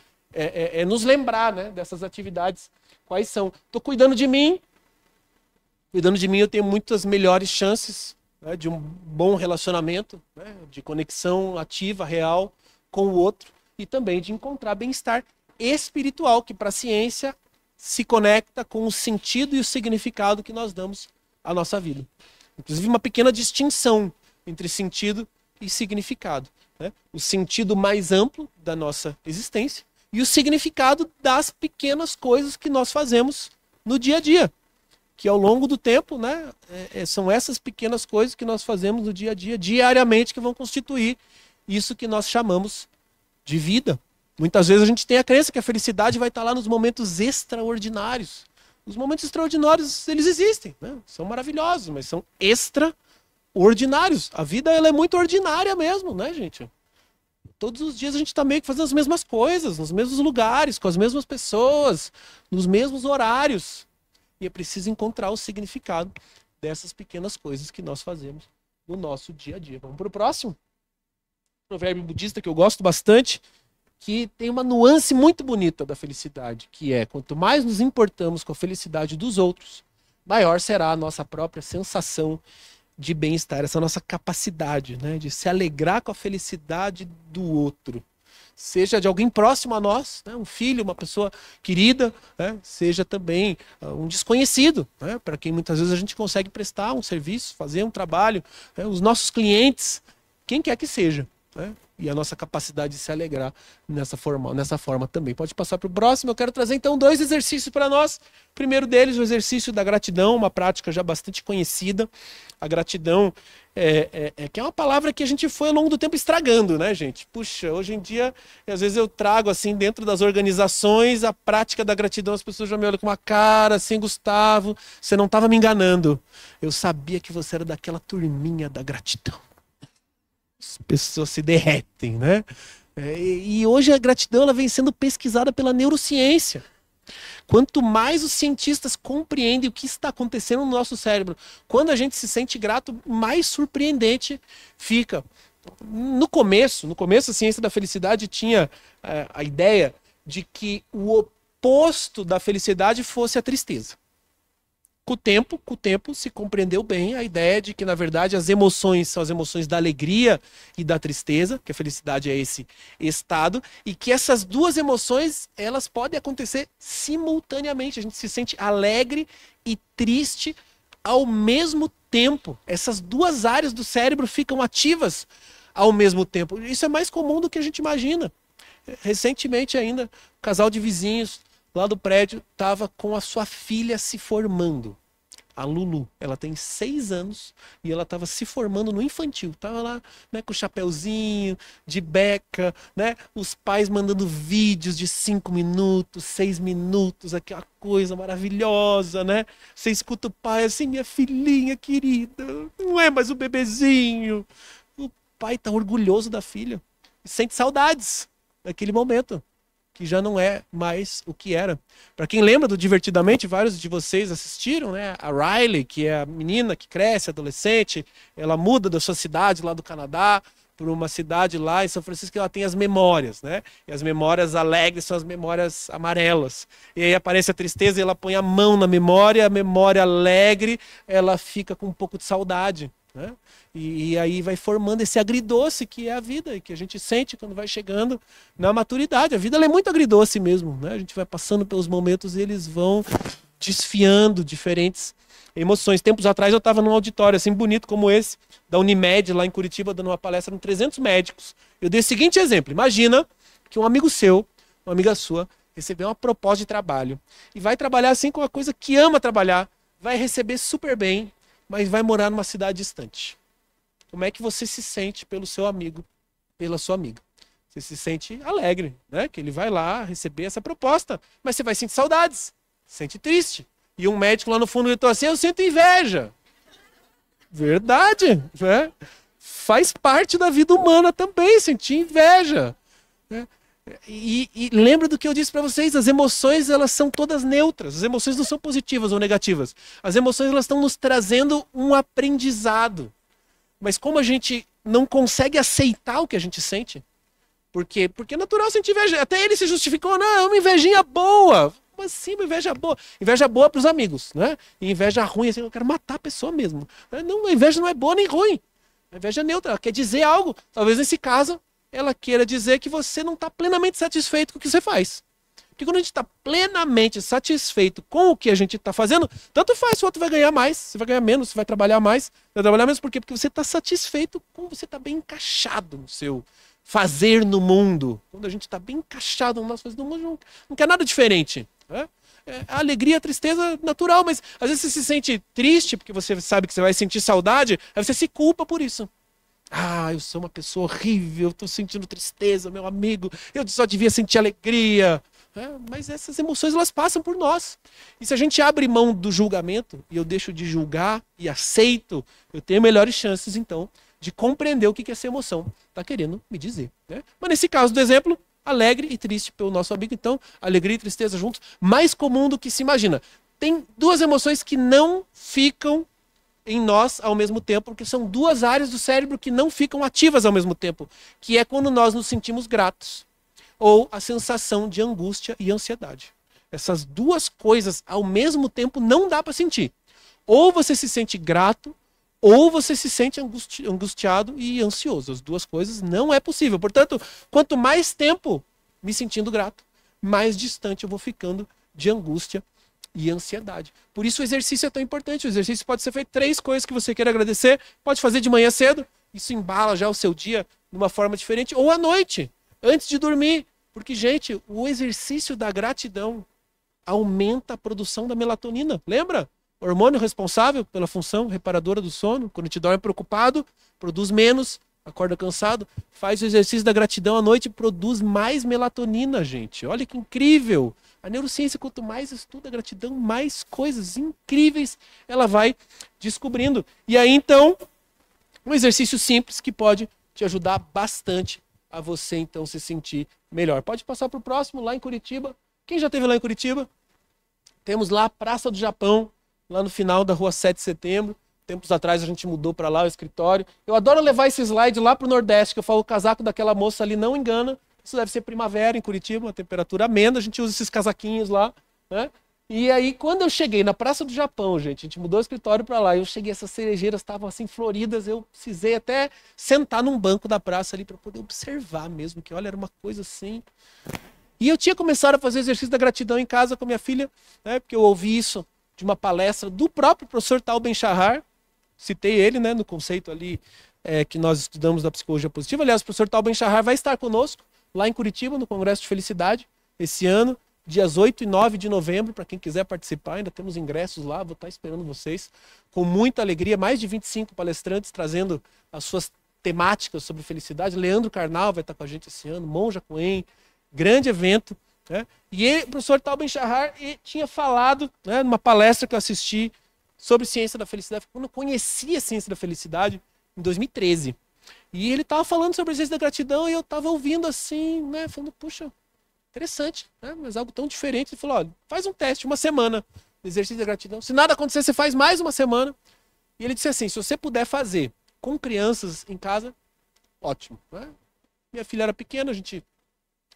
nos lembrar, né, dessas atividades, quais são. Estou cuidando de mim, eu tenho muitas melhores chances, né, de um bom relacionamento, né, de conexão ativa, real com o outro, e também de encontrar bem-estar espiritual, que para a ciência se conecta com o sentido e o significado que nós damos à nossa vida. Inclusive uma pequena distinção entre sentido e significado, né? O sentido mais amplo da nossa existência e o significado das pequenas coisas que nós fazemos no dia a dia, que ao longo do tempo, né, são essas pequenas coisas que nós fazemos no dia a dia, diariamente, que vão constituir isso que nós chamamos de vida. Muitas vezes a gente tem a crença que a felicidade vai estar lá nos momentos extraordinários. Os momentos extraordinários, eles existem, né? São maravilhosos, mas são extraordinários. A vida, ela é muito ordinária mesmo, né, gente? Todos os dias a gente está meio que fazendo as mesmas coisas, nos mesmos lugares, com as mesmas pessoas, nos mesmos horários. E é preciso encontrar o significado dessas pequenas coisas que nós fazemos no nosso dia a dia. Vamos para o próximo? provérbio budista que eu gosto bastante, que tem uma nuance muito bonita da felicidade, que é: quanto mais nos importamos com a felicidade dos outros, maior será a nossa própria sensação de bem-estar, essa nossa capacidade, né, de se alegrar com a felicidade do outro. Seja de alguém próximo a nós, né, um filho, uma pessoa querida, né, seja também um desconhecido, né, para quem muitas vezes a gente consegue prestar um serviço, fazer um trabalho, né, os nossos clientes, quem quer que seja, né, e a nossa capacidade de se alegrar nessa forma também. Pode passar para o próximo. Eu quero trazer então 2 exercícios para nós. O primeiro deles, o exercício da gratidão, uma prática já bastante conhecida. A gratidão que é uma palavra que a gente foi ao longo do tempo estragando, né, gente? Puxa, hoje em dia, às vezes eu trago assim dentro das organizações a prática da gratidão, as pessoas já me olham com uma cara assim: Gustavo, você não estava me enganando. Eu sabia que você era daquela turminha da gratidão. As pessoas se derretem, né? E hoje a gratidão ela vem sendo pesquisada pela neurociência. Quanto mais os cientistas compreendem o que está acontecendo no nosso cérebro, quando a gente se sente grato, mais surpreendente fica. No começo a ciência da felicidade tinha a ideia de que o oposto da felicidade fosse a tristeza. Com o tempo se compreendeu bem a ideia de que, na verdade, as emoções são as emoções da alegria e da tristeza, que a felicidade é esse estado, e que essas duas emoções, elas podem acontecer simultaneamente. A gente se sente alegre e triste ao mesmo tempo. Essas duas áreas do cérebro ficam ativas ao mesmo tempo. Isso é mais comum do que a gente imagina. Recentemente ainda, um casal de vizinhos lá do prédio estava com a sua filha se formando. A Lulu, ela tem 6 anos e ela estava se formando no infantil. Estava lá, né, com o chapeuzinho, de beca, né, os pais mandando vídeos de 5 minutos, 6 minutos, aquela coisa maravilhosa, né? Você escuta o pai assim: minha filhinha querida, não é mais o bebezinho. O pai está orgulhoso da filha e sente saudades daquele momento, que já não é mais o que era. Para quem lembra do Divertidamente, vários de vocês assistiram, né? A Riley, que é a menina que cresce, adolescente, ela muda da sua cidade lá do Canadá para uma cidade lá em São Francisco, e ela tem as memórias, né? E as memórias alegres são as memórias amarelas. E aí aparece a tristeza e ela põe a mão na memória, a memória alegre, ela fica com um pouco de saudade, né? E aí vai formando esse agridoce que é a vida, e que a gente sente quando vai chegando na maturidade. A vida ela é muito agridoce mesmo, né? A gente vai passando pelos momentos e eles vão desfiando diferentes emoções. Tempos atrás eu estava num auditório assim bonito como esse, da Unimed, lá em Curitiba, dando uma palestra com 300 médicos. Eu dei o seguinte exemplo: imagina que um amigo seu, uma amiga sua, recebeu uma proposta de trabalho e vai trabalhar assim com uma coisa que ama trabalhar, vai receber super bem, mas vai morar numa cidade distante. Como é que você se sente pelo seu amigo, pela sua amiga? Você se sente alegre, né? Que ele vai lá receber essa proposta, mas você vai sentir saudades, sente triste. E um médico lá no fundo gritou assim: eu sinto inveja. Verdade, né? Faz parte da vida humana também sentir inveja, né? E lembra do que eu disse para vocês: as emoções elas são todas neutras, as emoções não são positivas ou negativas. As emoções elas estão nos trazendo um aprendizado. Mas como a gente não consegue aceitar o que a gente sente, por quê? Porque é natural sentir inveja. Até ele se justificou: não, é uma invejinha boa. Mas sim, uma inveja boa. Inveja boa para os amigos, né? E inveja ruim, assim, eu quero matar a pessoa mesmo. Não, a inveja não é boa nem ruim. A inveja é neutra, ela quer dizer algo. Talvez nesse caso, ela queira dizer que você não está plenamente satisfeito com o que você faz. Porque quando a gente está plenamente satisfeito com o que a gente está fazendo, tanto faz se o outro vai ganhar mais, você vai ganhar menos, você vai trabalhar mais. Vai trabalhar menos por quê? Porque você está satisfeito com você está bem encaixado no seu fazer no mundo. Quando a gente está bem encaixado no nosso fazer no mundo, não quer nada diferente, né? A alegria, a tristeza natural, mas às vezes você se sente triste porque você sabe que você vai sentir saudade, aí você se culpa por isso. Ah, eu sou uma pessoa horrível, estou sentindo tristeza, meu amigo, eu só devia sentir alegria. Mas essas emoções elas passam por nós. E se a gente abre mão do julgamento e eu deixo de julgar e aceito, eu tenho melhores chances então de compreender o que essa emoção está querendo me dizer, né? Mas nesse caso do exemplo, alegre e triste pelo nosso amigo, então alegria e tristeza juntos, mais comum do que se imagina. Tem duas emoções que não ficam em nós ao mesmo tempo, porque são duas áreas do cérebro que não ficam ativas ao mesmo tempo, que é quando nós nos sentimos gratos, ou a sensação de angústia e ansiedade. Essas duas coisas ao mesmo tempo não dá para sentir. Ou você se sente grato, ou você se sente angustiado e ansioso. As duas coisas não é possível. Portanto, quanto mais tempo me sentindo grato, mais distante eu vou ficando de angústia e ansiedade. Por isso o exercício é tão importante. O exercício pode ser feito 3 coisas que você queira agradecer. Pode fazer de manhã cedo. Isso embala já o seu dia de uma forma diferente. Ou à noite, antes de dormir. Porque, gente, o exercício da gratidão aumenta a produção da melatonina. Lembra? O hormônio responsável pela função reparadora do sono. Quando a gente dorme preocupado, produz menos, acorda cansado. Faz o exercício da gratidão à noite e produz mais melatonina, gente. Olha que incrível! A neurociência, quanto mais estuda a gratidão, mais coisas incríveis ela vai descobrindo. E aí, então, um exercício simples que pode te ajudar bastante a você, então, se sentir melhor. Pode passar para o próximo, lá em Curitiba. Quem já esteve lá em Curitiba? Temos lá a Praça do Japão, lá no final da rua 7 de setembro. Tempos atrás a gente mudou para lá o escritório. Eu adoro levar esse slide lá para o Nordeste, que eu falo, o casaco daquela moça ali não engana. Isso deve ser primavera em Curitiba, uma temperatura amena, a gente usa esses casaquinhos lá, né? E aí, quando eu cheguei na Praça do Japão, gente, a gente mudou o escritório para lá, eu cheguei, essas cerejeiras estavam assim floridas, eu precisei até sentar num banco da praça ali para poder observar mesmo, que olha, era uma coisa assim. E eu tinha começado a fazer exercício da gratidão em casa com minha filha, né? Porque eu ouvi isso de uma palestra do próprio professor Tal Ben-Shahar, citei ele, né, no conceito ali que nós estudamos da psicologia positiva. Aliás, o professor Tal Ben-Shahar vai estar conosco lá em Curitiba, no Congresso de Felicidade, esse ano, dias 8 e 9 de novembro, para quem quiser participar, ainda temos ingressos lá, vou estar esperando vocês, com muita alegria, mais de 25 palestrantes trazendo as suas temáticas sobre felicidade. Leandro Carnal vai estar com a gente esse ano, Monja Coen, grande evento, né? E ele, o professor Tal Ben-Shahar, tinha falado, né, numa palestra que eu assisti sobre ciência da felicidade, quando eu conheci a ciência da felicidade, em 2013. E ele estava falando sobre o exercício da gratidão e eu estava ouvindo assim, né, falando, puxa, interessante, né, mas algo tão diferente. Ele falou, olha, faz um teste, uma semana de exercício da gratidão. Se nada acontecer, você faz mais uma semana. E ele disse assim, se você puder fazer com crianças em casa, ótimo, né? Minha filha era pequena, a gente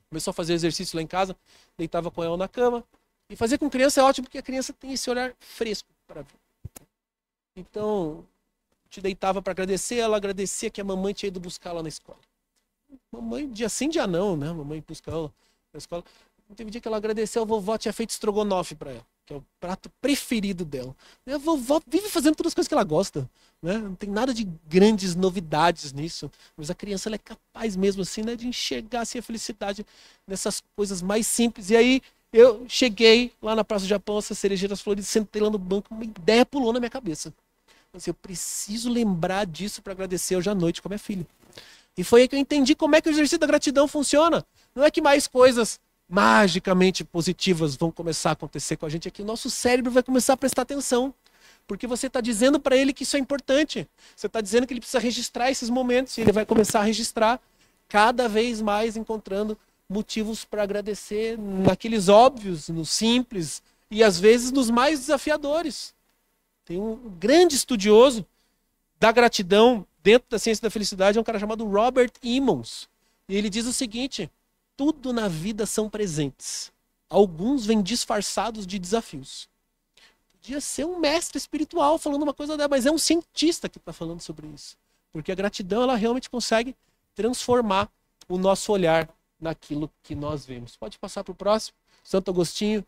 começou a fazer exercício lá em casa, deitava com ela na cama. E fazer com criança é ótimo, porque a criança tem esse olhar fresco para ver. Então, te deitava para agradecer, ela agradecia que a mamãe tinha ido buscar ela na escola. Mamãe, dia sim, dia não, né? Mamãe buscar ela na escola. Teve dia que ela agradeceu, a vovó tinha feito estrogonofe para ela, que é o prato preferido dela. E a vovó vive fazendo todas as coisas que ela gosta, né? Não tem nada de grandes novidades nisso, mas a criança ela é capaz mesmo assim, né, de enxergar assim, a felicidade nessas coisas mais simples. E aí eu cheguei lá na Praça do Japão, essas cerejeiras floridas, sentei lá no banco, uma ideia pulou na minha cabeça. Assim, eu preciso lembrar disso para agradecer hoje à noite com a minha filha. E foi aí que eu entendi como é que o exercício da gratidão funciona. Não é que mais coisas magicamente positivas vão começar a acontecer com a gente, é que o nosso cérebro vai começar a prestar atenção. Porque você está dizendo para ele que isso é importante. Você está dizendo que ele precisa registrar esses momentos e ele vai começar a registrar cada vez mais, encontrando motivos para agradecer naqueles óbvios, nos simples e às vezes nos mais desafiadores. Tem um grande estudioso da gratidão dentro da ciência da felicidade, é um cara chamado Robert Emmons. E ele diz o seguinte, tudo na vida são presentes. Alguns vêm disfarçados de desafios. Podia ser um mestre espiritual falando uma coisa dela, mas é um cientista que está falando sobre isso. Porque a gratidão, ela realmente consegue transformar o nosso olhar naquilo que nós vemos. Pode passar para o próximo. Santo Agostinho,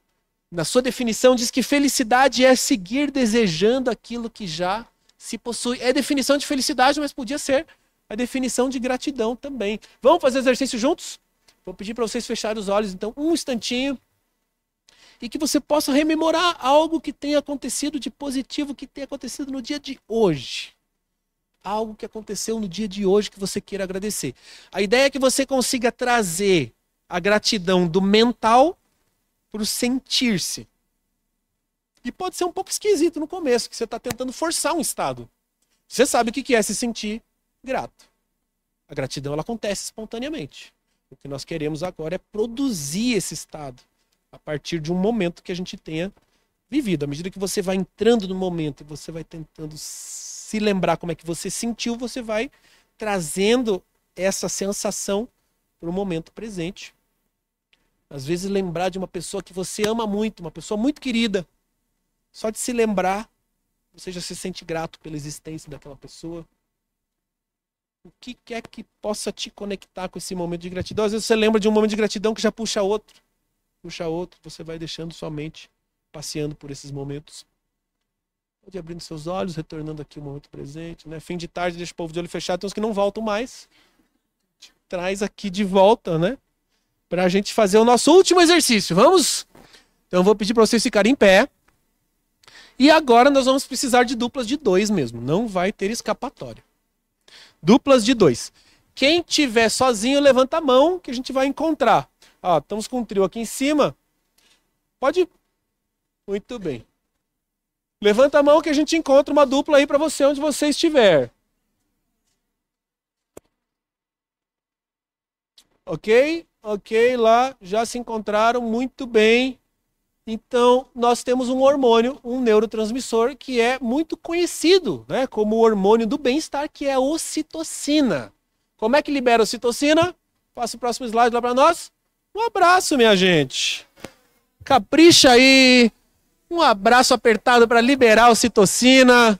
na sua definição, diz que felicidade é seguir desejando aquilo que já se possui. É definição de felicidade, mas podia ser a definição de gratidão também. Vamos fazer exercício juntos? Vou pedir para vocês fecharem os olhos, então, um instantinho. E que você possa rememorar algo que tenha acontecido de positivo, que tenha acontecido no dia de hoje. Algo que aconteceu no dia de hoje que você queira agradecer. A ideia é que você consiga trazer a gratidão do mental para o sentir-se. E pode ser um pouco esquisito no começo, que você está tentando forçar um estado. Você sabe o que é se sentir grato. A gratidão ela acontece espontaneamente. O que nós queremos agora é produzir esse estado a partir de um momento que a gente tenha vivido. À medida que você vai entrando no momento e você vai tentando se lembrar como é que você sentiu, você vai trazendo essa sensação para o momento presente. Às vezes lembrar de uma pessoa que você ama muito, uma pessoa muito querida. Só de se lembrar, você já se sente grato pela existência daquela pessoa. O que quer que possa te conectar com esse momento de gratidão? Às vezes você lembra de um momento de gratidão que já puxa outro, você vai deixando sua mente passeando por esses momentos. Pode ir abrindo seus olhos, retornando aqui o momento presente, né? Fim de tarde, deixa o povo de olho fechado, tem uns que não voltam mais. Traz aqui de volta, né? Pra gente fazer o nosso último exercício. Vamos? Então eu vou pedir para vocês ficarem em pé. E agora nós vamos precisar de duplas de 2 mesmo. Não vai ter escapatória. Duplas de 2. Quem tiver sozinho, levanta a mão que a gente vai encontrar. Ó, estamos com um trio aqui em cima. Pode? Muito bem. Levanta a mão que a gente encontra uma dupla aí para você onde você estiver. Ok? Ok, lá já se encontraram, muito bem. Então, nós temos um hormônio, um neurotransmissor, que é muito conhecido, né, como o hormônio do bem-estar, que é a ocitocina. Como é que libera a ocitocina? Passa o próximo slide lá para nós. Um abraço, minha gente. Capricha aí. Um abraço apertado para liberar a ocitocina.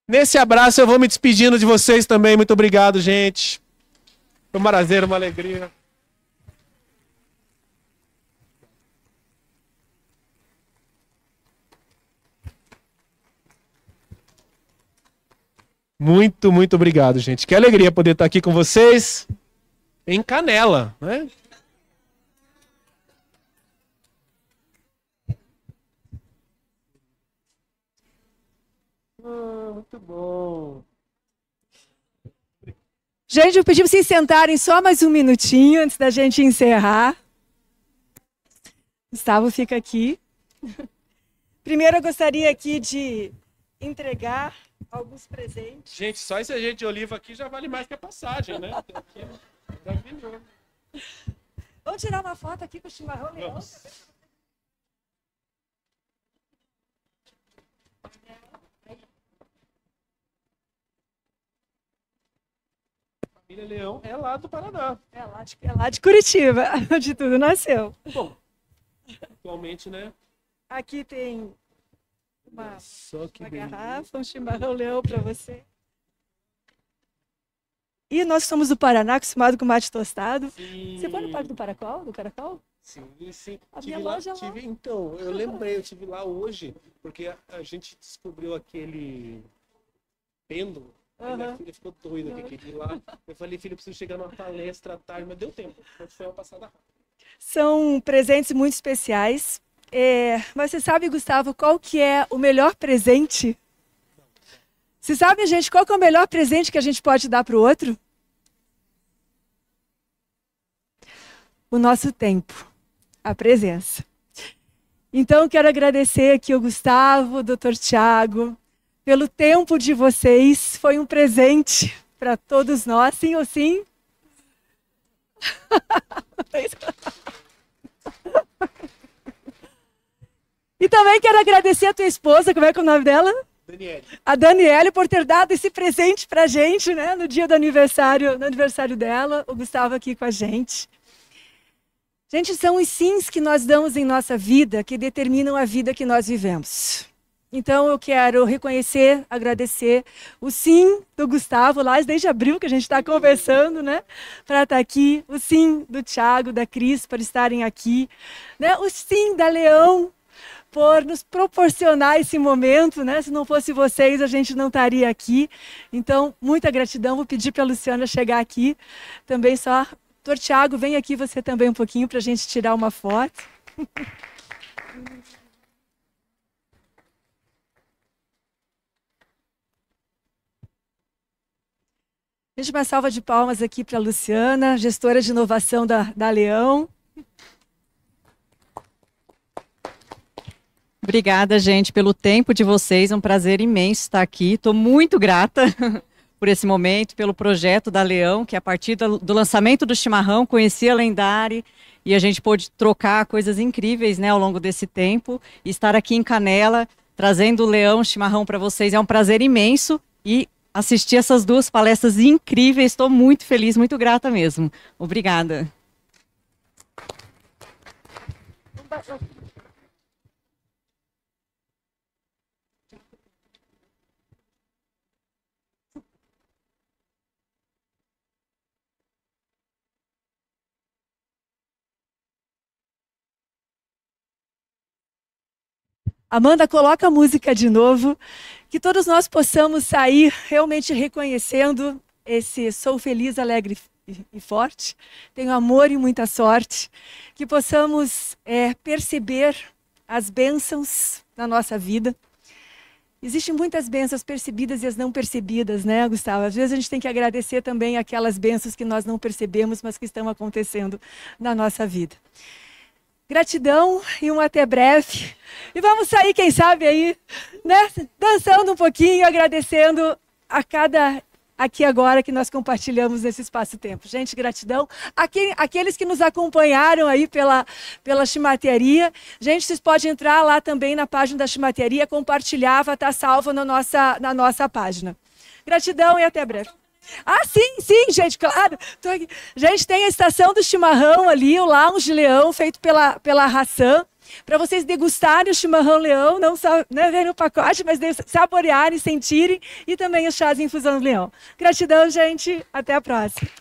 Nesse abraço eu vou me despedindo de vocês também. Muito obrigado, gente. Foi um prazer, uma alegria. Muito, muito obrigado, gente. Que alegria poder estar aqui com vocês em Canela, né? Muito bom. Gente, eu pedi para vocês sentarem só mais um minutinho antes da gente encerrar. Gustavo fica aqui. Primeiro eu gostaria aqui de entregar alguns presentes. Gente, só esse azeite de oliva aqui já vale mais que a passagem, né? Maravilhoso. Vamos tirar uma foto aqui com o chimarrão leão. Vamos. Família Leão é lá do Paraná. É lá de Curitiba, onde tudo nasceu. Bom, atualmente, né? Aqui tem uma Só que garrafa, um chimarrão leão para você. E nós somos do Paraná, acostumados com mate tostado. Sim. Você foi no Parque do Caracol? Sim, sim. A minha loja lá. Então, eu lembrei, eu tive lá hoje, porque a gente descobriu aquele pêndulo. Aí minha filha ficou doida que queria ir lá. Eu falei, filha, eu preciso chegar numa palestra à tarde, mas deu tempo. Foi uma passada rápida. São presentes muito especiais. Mas você sabe, Gustavo, qual que é o melhor presente? Você sabe, gente, qual que é o melhor presente que a gente pode dar para o outro? O nosso tempo, a presença. Então, quero agradecer aqui ao Gustavo, ao Dr. Tiago, pelo tempo de vocês. Foi um presente para todos nós, sim ou sim? E também quero agradecer a tua esposa, como é que é o nome dela? Daniele. A Daniele, por ter dado esse presente pra gente, né? No dia do aniversário, no aniversário dela, o Gustavo aqui com a gente. Gente, são os sims que nós damos em nossa vida que determinam a vida que nós vivemos. Então eu quero reconhecer, agradecer o sim do Gustavo, lá desde abril que a gente está conversando, né? Para estar aqui. O sim do Tiago, da Cris, por estarem aqui. Né? O sim da Leão, por nos proporcionar esse momento, né? Se não fosse vocês, a gente não estaria aqui. Então, muita gratidão. Vou pedir para a Luciana chegar aqui. Também só... Doutor Tiago, vem aqui você também um pouquinho para a gente tirar uma foto. Gente, uma salva de palmas aqui para a Luciana, gestora de inovação da Leão. Obrigada, gente, pelo tempo de vocês. É um prazer imenso estar aqui. Estou muito grata por esse momento, pelo projeto da Leão, que a partir do lançamento do chimarrão, conheci a Lendari e a gente pôde trocar coisas incríveis, né, ao longo desse tempo. E estar aqui em Canela, trazendo o Leão chimarrão para vocês, é um prazer imenso. E assistir essas duas palestras incríveis, estou muito feliz, muito grata mesmo. Obrigada. Amanda, coloca a música de novo, que todos nós possamos sair realmente reconhecendo esse sou feliz, alegre e forte, tenho amor e muita sorte, que possamos perceber as bênçãos na nossa vida. Existem muitas bênçãos percebidas e as não percebidas, né, Gustavo? Às vezes a gente tem que agradecer também aquelas bênçãos que nós não percebemos, mas que estão acontecendo na nossa vida. Gratidão e um até breve. E vamos sair, quem sabe, aí, né? Dançando um pouquinho, agradecendo a cada aqui agora que nós compartilhamos nesse espaço-tempo. Gente, gratidão. Aqueles que nos acompanharam aí pela Chimateria. Gente, vocês podem entrar lá também na página da Chimateria, compartilhar, vai estar salvo na nossa página. Gratidão e até breve. Ah, sim, gente, claro. Gente, tem a estação do chimarrão ali, o Lounge Leão, feito pela Hassan, para vocês degustarem o chimarrão Leão, não só ver no pacote, mas saborearem, sentirem, e também os chás em infusão Leão. Gratidão, gente. Até a próxima.